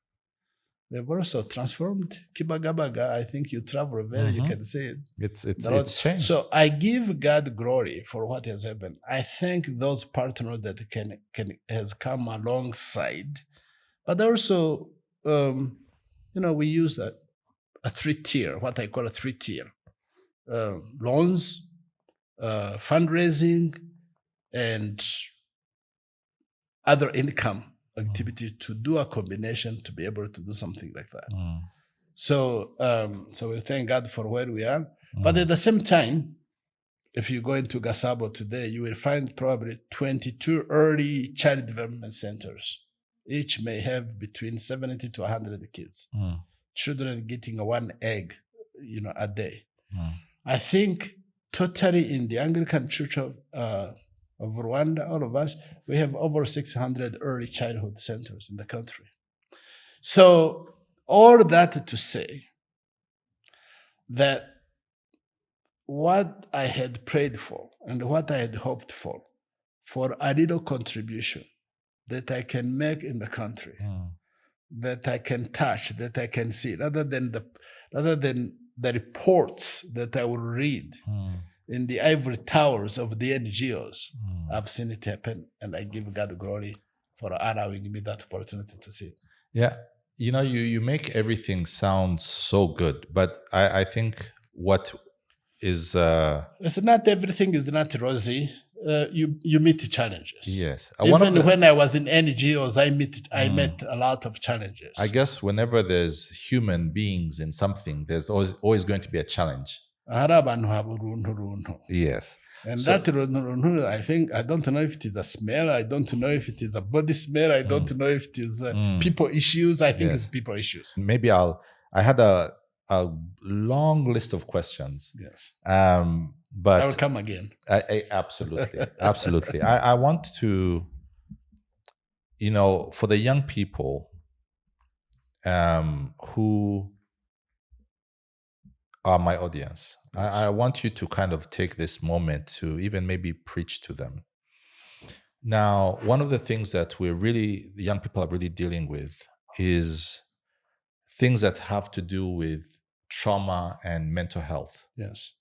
They've also transformed Kibagabaga. I think you travel there, you can see it. It's changed. So I give God glory for what has happened. I thank those partners that has come alongside. But also, we use a 3-tier, what I call a 3-tier. Loans, fundraising, and other income activity to do a combination to be able to do something like that. So we thank God for where we are. But at the same time, if you go into Gasabo today, you will find probably 22 early child development centers. Each may have between 70 to 100 kids. Children getting 1 egg, a day. I think totally in the Anglican Church of Rwanda, all of us, we have over 600 early childhood centers in the country. So all that to say that what I had prayed for and what I had hoped for a little contribution that I can make in the country, that I can touch, that I can see, rather than the reports that I will read in the ivory towers of the NGOs. I've seen it happen, and I give God glory for allowing me that opportunity to see it. Yeah, you make everything sound so good, but I think what is it's not everything is not rosy. You meet challenges. Yes. Even when I was in NGOs, I met a lot of challenges. I guess whenever there's human beings in something, there's always going to be a challenge. Yes. And that, I think, I don't know if it is a smell. I don't know if it is a body smell. I don't know if it is people issues. I think it's people issues. Maybe I had a long list of questions. Yes. But I will come again. Absolutely. Absolutely. I want to, for the young people who are my audience, I want you to kind of take this moment to even maybe preach to them. Now, one of the things that the young people are really dealing with is things that have to do with trauma and mental health. Yes.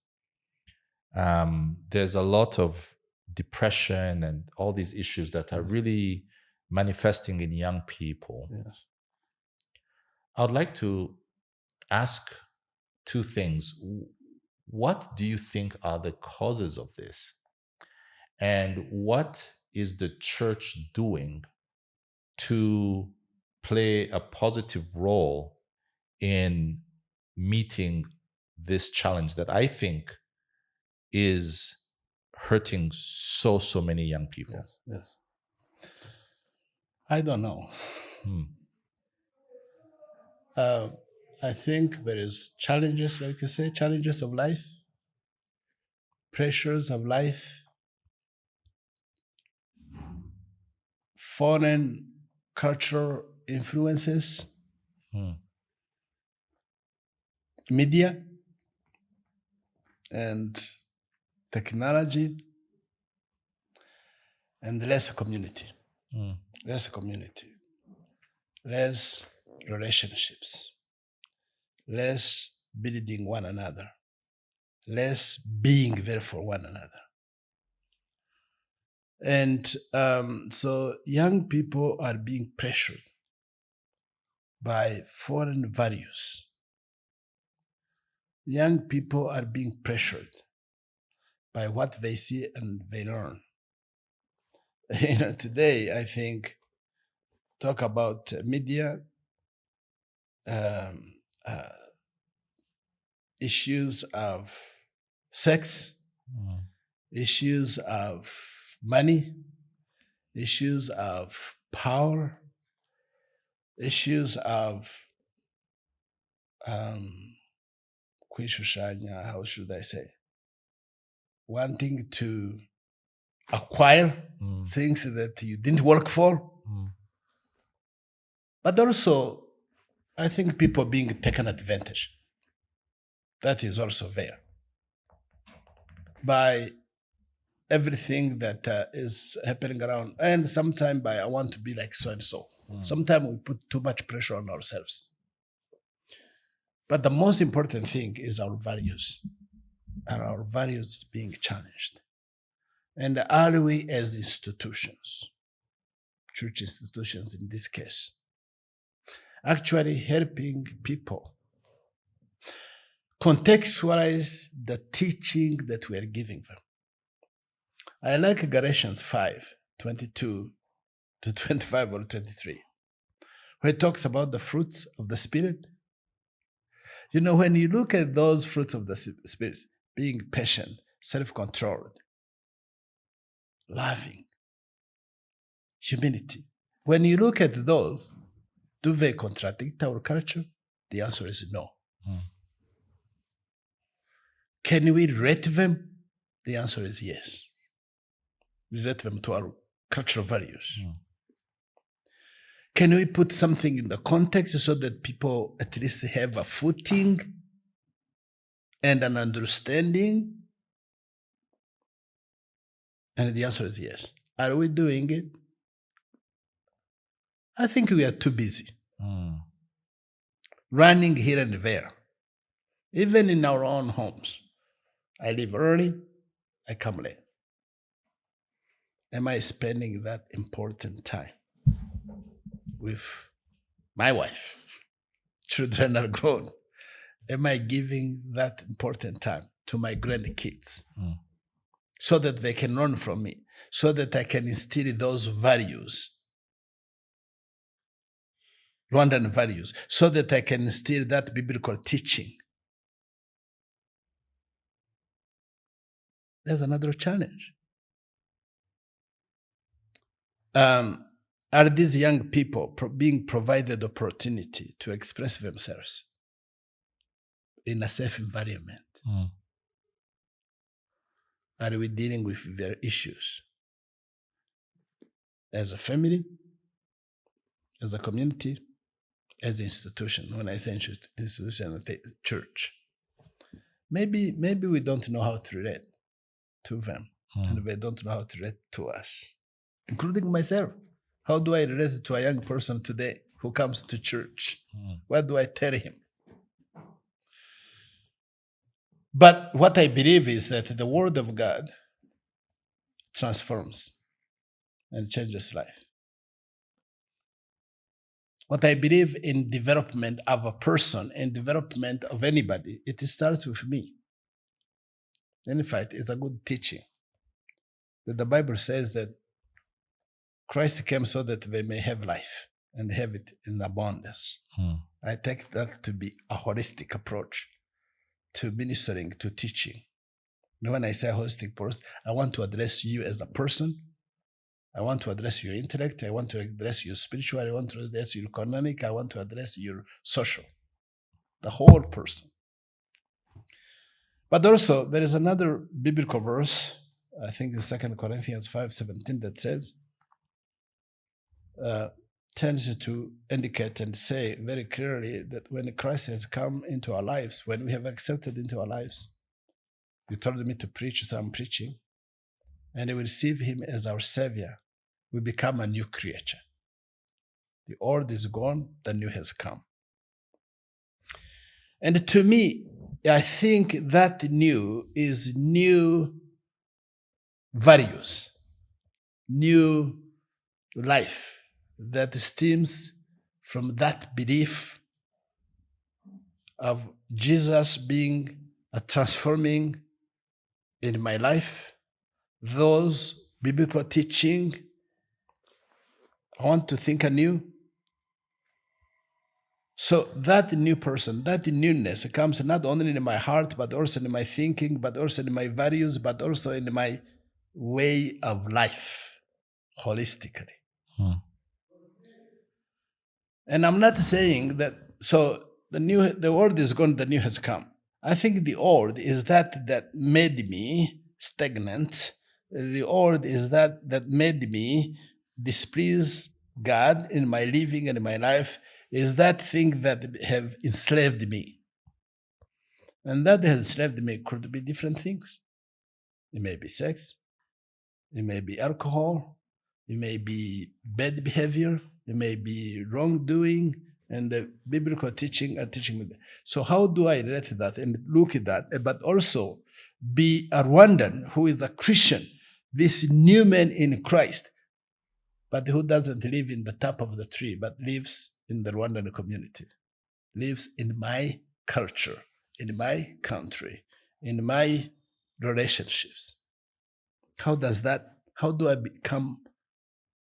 There's a lot of depression and all these issues that are really manifesting in young people. Yes. I would like to ask two things. What do you think are the causes of this? And what is the church doing to play a positive role in meeting this challenge that I think is hurting so many young people? Yes. I don't know. I think there is challenges, like you say, challenges of life, pressures of life, foreign cultural influences, media, and technology, and less community, less relationships, less building one another, less being there for one another. And so young people are being pressured by foreign values. Young people are being pressured by what they see and they learn. Today, I think, talk about media, issues of sex, issues of money, issues of power, issues of how should I say, wanting to acquire things that you didn't work for. But also, I think people being taken advantage. That is also there by everything that is happening around. And sometimes by I want to be like so and so. Sometimes we put too much pressure on ourselves. But the most important thing is our values. Are our values being challenged? And are we as institutions, church institutions in this case, actually helping people contextualize the teaching that we are giving them? I like Galatians 5:22 to 25 or 23, where it talks about the fruits of the Spirit. When you look at those fruits of the Spirit, being patient, self-controlled, loving, humility, when you look at those, do they contradict our culture? The answer is no. Can we rate them? The answer is yes. We rate them to our cultural values. Can we put something in the context so that people at least have a footing and an understanding? And the answer is yes. Are we doing it? I think we are too busy running here and there, even in our own homes. I leave early, I come late. Am I spending that important time with my wife? Children are grown. Am I giving that important time to my grandkids so that they can learn from me, so that I can instill those values, Rwandan values, so that I can instill that biblical teaching? There's another challenge. Are these young people being provided opportunity to express themselves in a safe environment? Are we dealing with their issues as a family, as a community, as an institution? When I say institution, I say church. Maybe we don't know how to relate to them, and they don't know how to relate to us, including myself. How do I relate to a young person today who comes to church? What do I tell him? But what I believe is that the Word of God transforms and changes life. What I believe in development of a person and development of anybody, it starts with me. In fact, it's a good teaching that the Bible says that Christ came so that they may have life and have it in abundance. I take that to be a holistic approach to ministering, to teaching. Now, when I say holistic approach, I want to address you as a person. I want to address your intellect. I want to address your spiritual. I want to address your economic. I want to address your social, the whole person. But also, there is another biblical verse, I think it's 2 Corinthians 5:17, that says, tends to indicate and say very clearly that when Christ has come into our lives, when we have accepted into our lives, you told me to preach, so I'm preaching, and we receive him as our Savior, we become a new creature. The old is gone, the new has come. And to me, I think that new is new values, new life that stems from that belief of Jesus being a transforming in my life, those biblical teaching. I want to think anew. So that new person, that newness comes not only in my heart, but also in my thinking, but also in my values, but also in my way of life, holistically. And I'm not saying that, so the old is gone, the new has come. I think the old is that made me stagnant. The old is that made me displease God in my living and in my life, is that thing that have enslaved me. And that has enslaved me could be different things. It may be sex, it may be alcohol, it may be bad behavior, it may be wrongdoing, and the biblical teaching and teaching me. So how do I relate to that and look at that, but also be a Rwandan who is a Christian, this new man in Christ, but who doesn't live in the top of the tree, but lives in the Rwandan community, lives in my culture, in my country, in my relationships. How do I become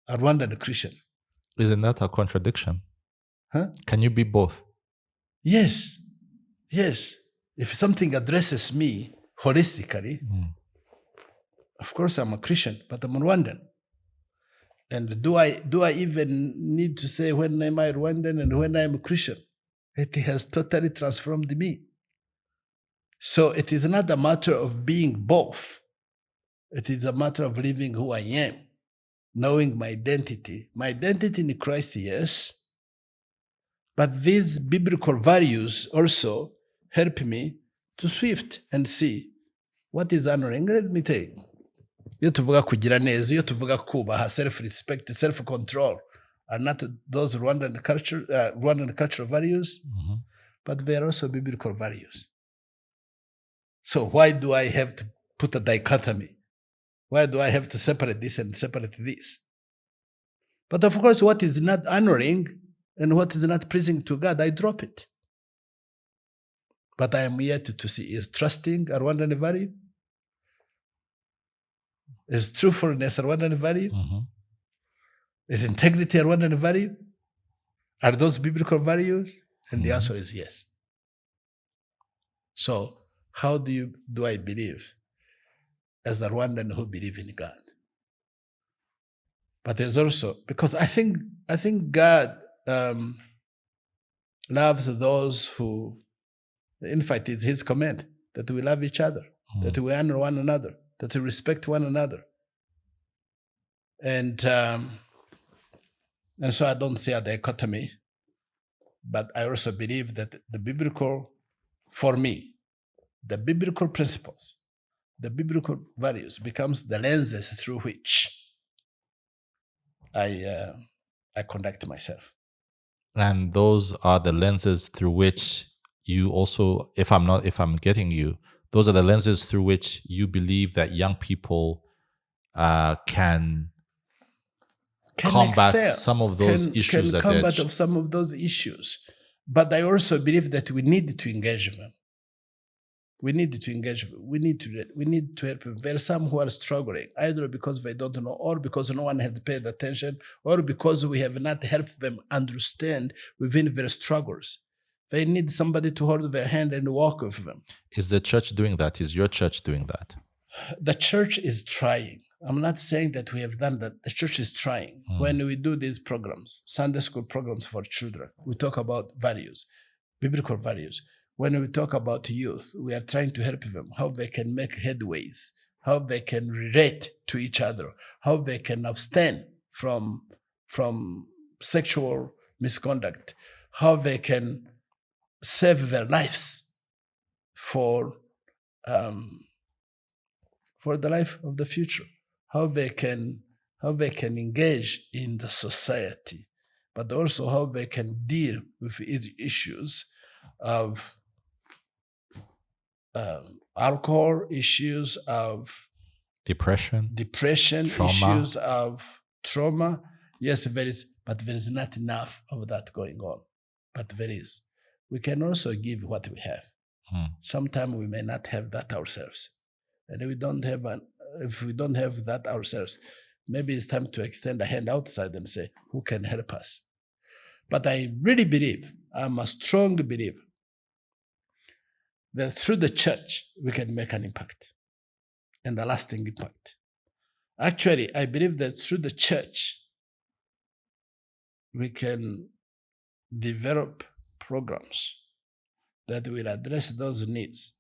a Rwandan Christian? Isn't that a contradiction? Huh? Can you be both? Yes. If something addresses me holistically, of course I'm a Christian, but I'm Rwandan. And do I even need to say when am I Rwandan and when I'm a Christian? It has totally transformed me. So it is not a matter of being both. It is a matter of living who I am, knowing my identity. My identity in Christ, yes. But these biblical values also help me to swift and see what is honoring. Let me tell you. Iyo tuvuga kugira neza, iyo tuvuga kubaha, self-respect, self-control, are not those Rwandan cultural values, but they are also biblical values. So why do I have to put a dichotomy? Why do I have to separate this and separate this? But of course, what is not honoring and what is not pleasing to God, I drop it. But I am yet to see, is trusting a Rwandan value? Is truthfulness a Rwandan value? Is integrity a Rwandan value? Are those biblical values? And the answer is yes. So how do I believe as a Rwandan who believe in God? But there's also, because I think God loves those who, in fact, it's his command that we love each other, that we honor one another, that we respect one another. And so I don't see a dichotomy, but I also believe that the biblical, for me, the biblical principles, the biblical values becomes the lenses through which I conduct myself. And those are the lenses through which you also, if I'm getting you, those are the lenses through which you believe that young people can can combat excel, some of those issues can that combat they're of some of those issues. But I also believe that we need to engage them. We need to engage. We need to help them. There are some who are struggling, either because they don't know, or because no one has paid attention, or because we have not helped them understand within their struggles. They need somebody to hold their hand and walk with them. Is the church doing that? Is your church doing that? The church is trying. I'm not saying that we have done that. The church is trying. When we do these programs, Sunday school programs for children, we talk about values, biblical values. When we talk about youth, we are trying to help them, how they can make headways, how they can relate to each other, how they can abstain from sexual misconduct, how they can save their lives for the life of the future, how they can engage in the society, but also how they can deal with issues of alcohol, issues of Depression, trauma. issues of trauma. Yes, there is, but there is not enough of that going on. But there is. We can also give what we have. Sometimes we may not have that ourselves. And if we don't have that ourselves, maybe it's time to extend a hand outside and say, who can help us? But I really believe, I'm a strong believer, that through the church, we can make an impact, and a lasting impact. Actually, I believe that through the church, we can develop programs that will address those needs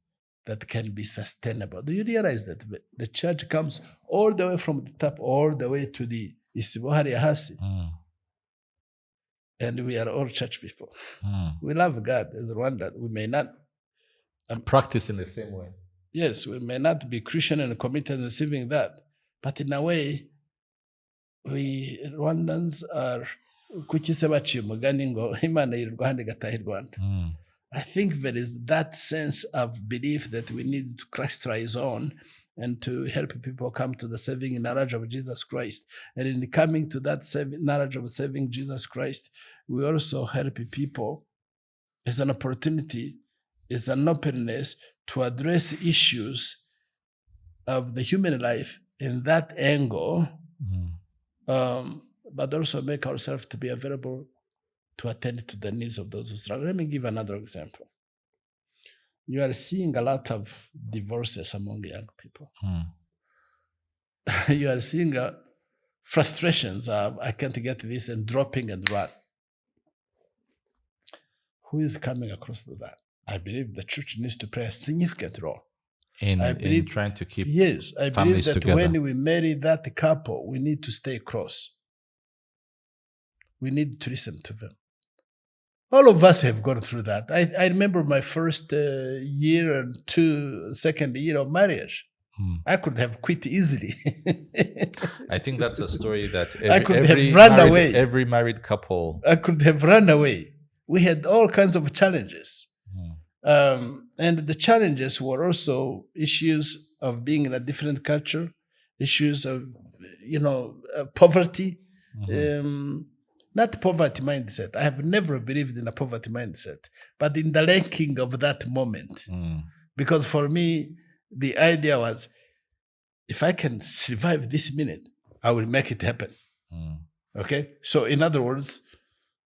that can be sustainable. Do you realize that the church comes all the way from the top, all the way to the Isibohari Ahasi? And we are all church people. We love God as Rwanda. We may not practice in the same way. Yes, we may not be Christian and committed to receiving that, but in a way, we Rwandans are I think there is that sense of belief that we need to Christize on and to help people come to the saving knowledge of Jesus Christ. And in coming to that knowledge of saving Jesus Christ, we also help people as an opportunity, as an openness to address issues of the human life in that angle, but also make ourselves to be available to attend to the needs of those who struggle. Let me give another example. You are seeing a lot of divorces among young people. You are seeing frustrations of, I can't get this, and dropping and run. Who is coming across to that? I believe the church needs to play a significant role. In trying to keep Yes, I believe families that together. when we marry that couple, we need to stay close. We need to listen to them. All of us have gone through that. I remember my first year and second year of marriage. I could have quit easily. I think that's a story that I could have run away. Every married couple. I could have run away. We had all kinds of challenges. And the challenges were also issues of being in a different culture, issues of, poverty, not poverty mindset. I have never believed in a poverty mindset, but in the lacking of that moment. Because for me, the idea was, if I can survive this minute, I will make it happen. Okay? So in other words,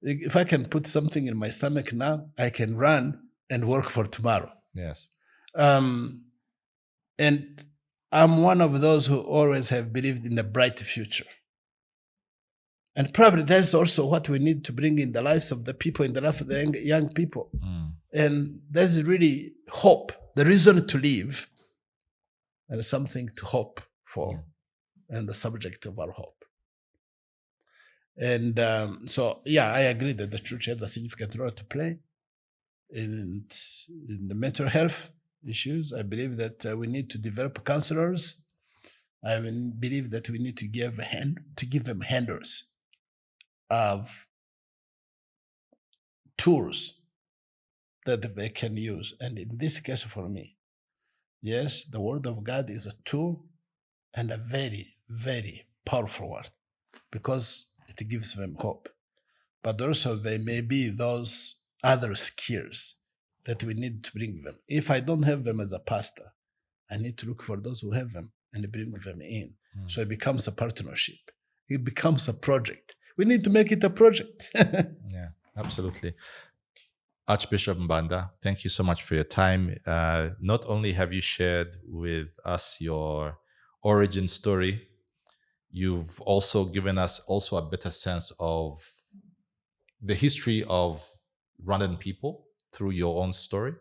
if I can put something in my stomach now, I can run and work for tomorrow. Yes. And I'm one of those who always have believed in a bright future. And probably that's also what we need to bring in the lives of the people, in the life of the young people. And there's really hope, the reason to live, and something to hope for, and the subject of our hope. And I agree that the church has a significant role to play in the mental health issues. I believe that we need to develop counselors. I believe that we need to give them handles of tools that they can use. And in this case for me, yes, the Word of God is a tool and a very, very powerful one because it gives them hope. But also there may be those other skills that we need to bring them. If I don't have them as a pastor, I need to look for those who have them and bring them in. So it becomes a partnership. It becomes a project. We need to make it a project. Yeah, absolutely. Archbishop Mbanda, thank you so much for your time. Not only have you shared with us your origin story, you've also given us also a better sense of the history of Rwandan people through your own story,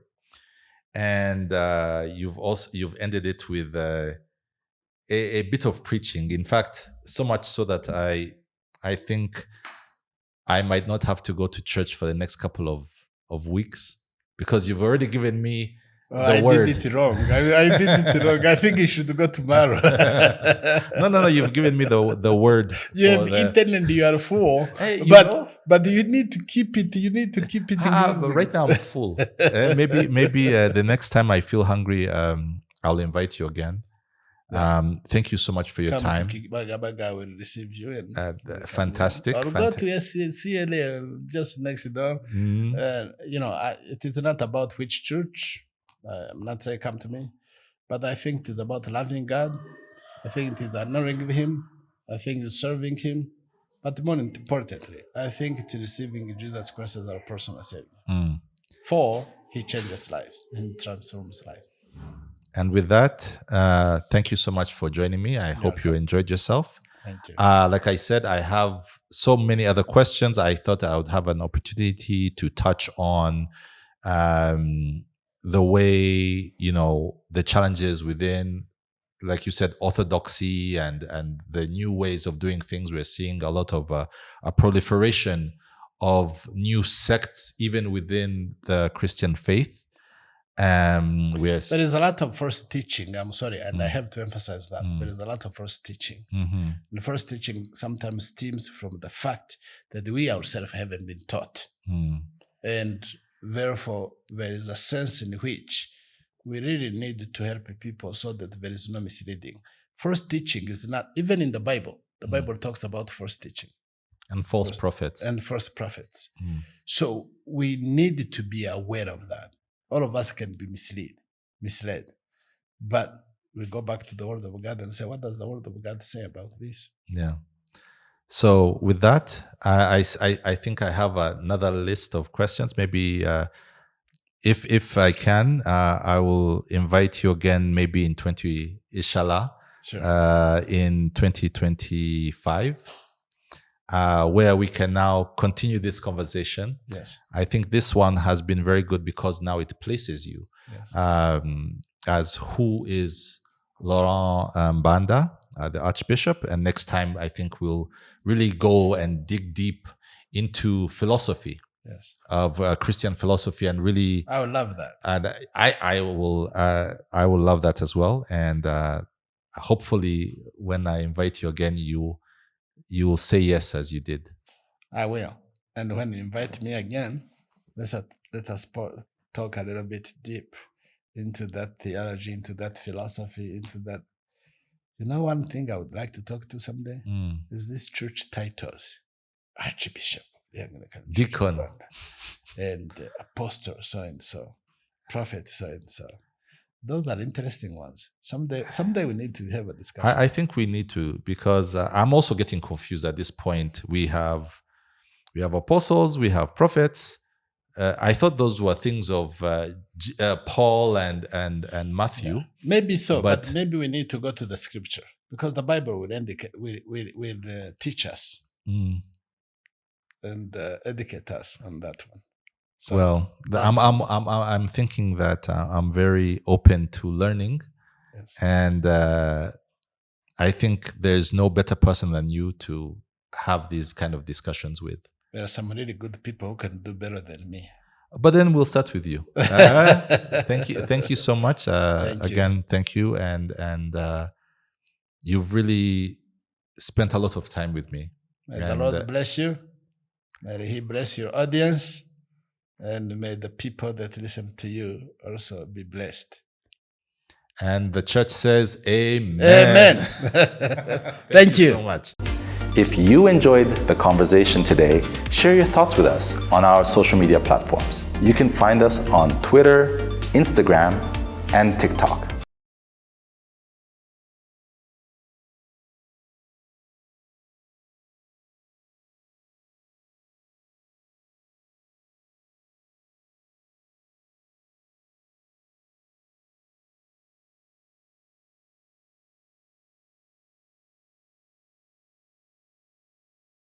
and you've ended it with a bit of preaching. In fact, so much so that I think I might not have to go to church for the next couple of weeks because you've already given me the word. I did it wrong. I did it wrong. I think you should go tomorrow. No. You've given me the word. You have eaten and you are full. Hey, but you need to keep it. You need to keep it. Right now I'm full. Maybe the next time I feel hungry, I'll invite you again. Thank you so much for your time. Kibaga will receive you. And fantastic. I'll go to CLA just next door. It is not about which church. I'm not saying come to me, but I think it is about loving God. I think it is honoring Him. I think it's serving Him. But more importantly, I think it's receiving Jesus Christ as our personal Savior. For He changes lives and transforms life. And with that, thank you so much for joining me. I hope you enjoyed yourself. Thank you. Like I said, I have so many other questions. I thought I would have an opportunity to touch on the way, the challenges within, like you said, orthodoxy and the new ways of doing things. We're seeing a lot of a proliferation of new sects, even within the Christian faith. There is a lot of false teaching. I'm sorry, and I have to emphasize that there is a lot of false teaching. The false teaching sometimes stems from the fact that we ourselves haven't been taught, and therefore there is a sense in which we really need to help people so that there is no misleading. False teaching is not even in the Bible. The Bible talks about false teaching and false prophets. So we need to be aware of that. All of us can be misled. But we go back to the Word of God and say, what does the Word of God say about this? Yeah. So with that, I think I have another list of questions. Maybe if I can, I will invite you again, maybe in Inshallah, in 2025. Where we can now continue this conversation. Yes. I think this one has been very good because now it places you as who is Laurent Mbanda, the Archbishop. And next time, I think we'll really go and dig deep into philosophy of Christian philosophy and really. I would love that. And I will love that as well. And hopefully when I invite you again, you will say yes as you did. I will. And when you invite me again, let us talk a little bit deep into that theology, into that philosophy, into that. One thing I would like to talk to someday is this church titles: Archbishop of the Anglican Church of Rwanda, and Apostle so and so, Prophet so and so. Those are interesting ones. Someday we need to have a discussion. I think we need to, because I'm also getting confused at this point. We have apostles, we have prophets. I thought those were things of Paul and Matthew. Yeah. Maybe so, but maybe we need to go to the scripture because the Bible will indicate, will teach us and educate us on that one. So, well, I'm thinking that I'm very open to learning, and I think there's no better person than you to have these kind of discussions with. There are some really good people who can do better than me. But then we'll start with you. Thank you so much. Thank you, and you've really spent a lot of time with me. May the Lord bless you. May He bless your audience. And may the people that listen to you also be blessed. And the church says, Amen. Amen. Thank you so much. If you enjoyed the conversation today, share your thoughts with us on our social media platforms. You can find us on Twitter, Instagram, and TikTok.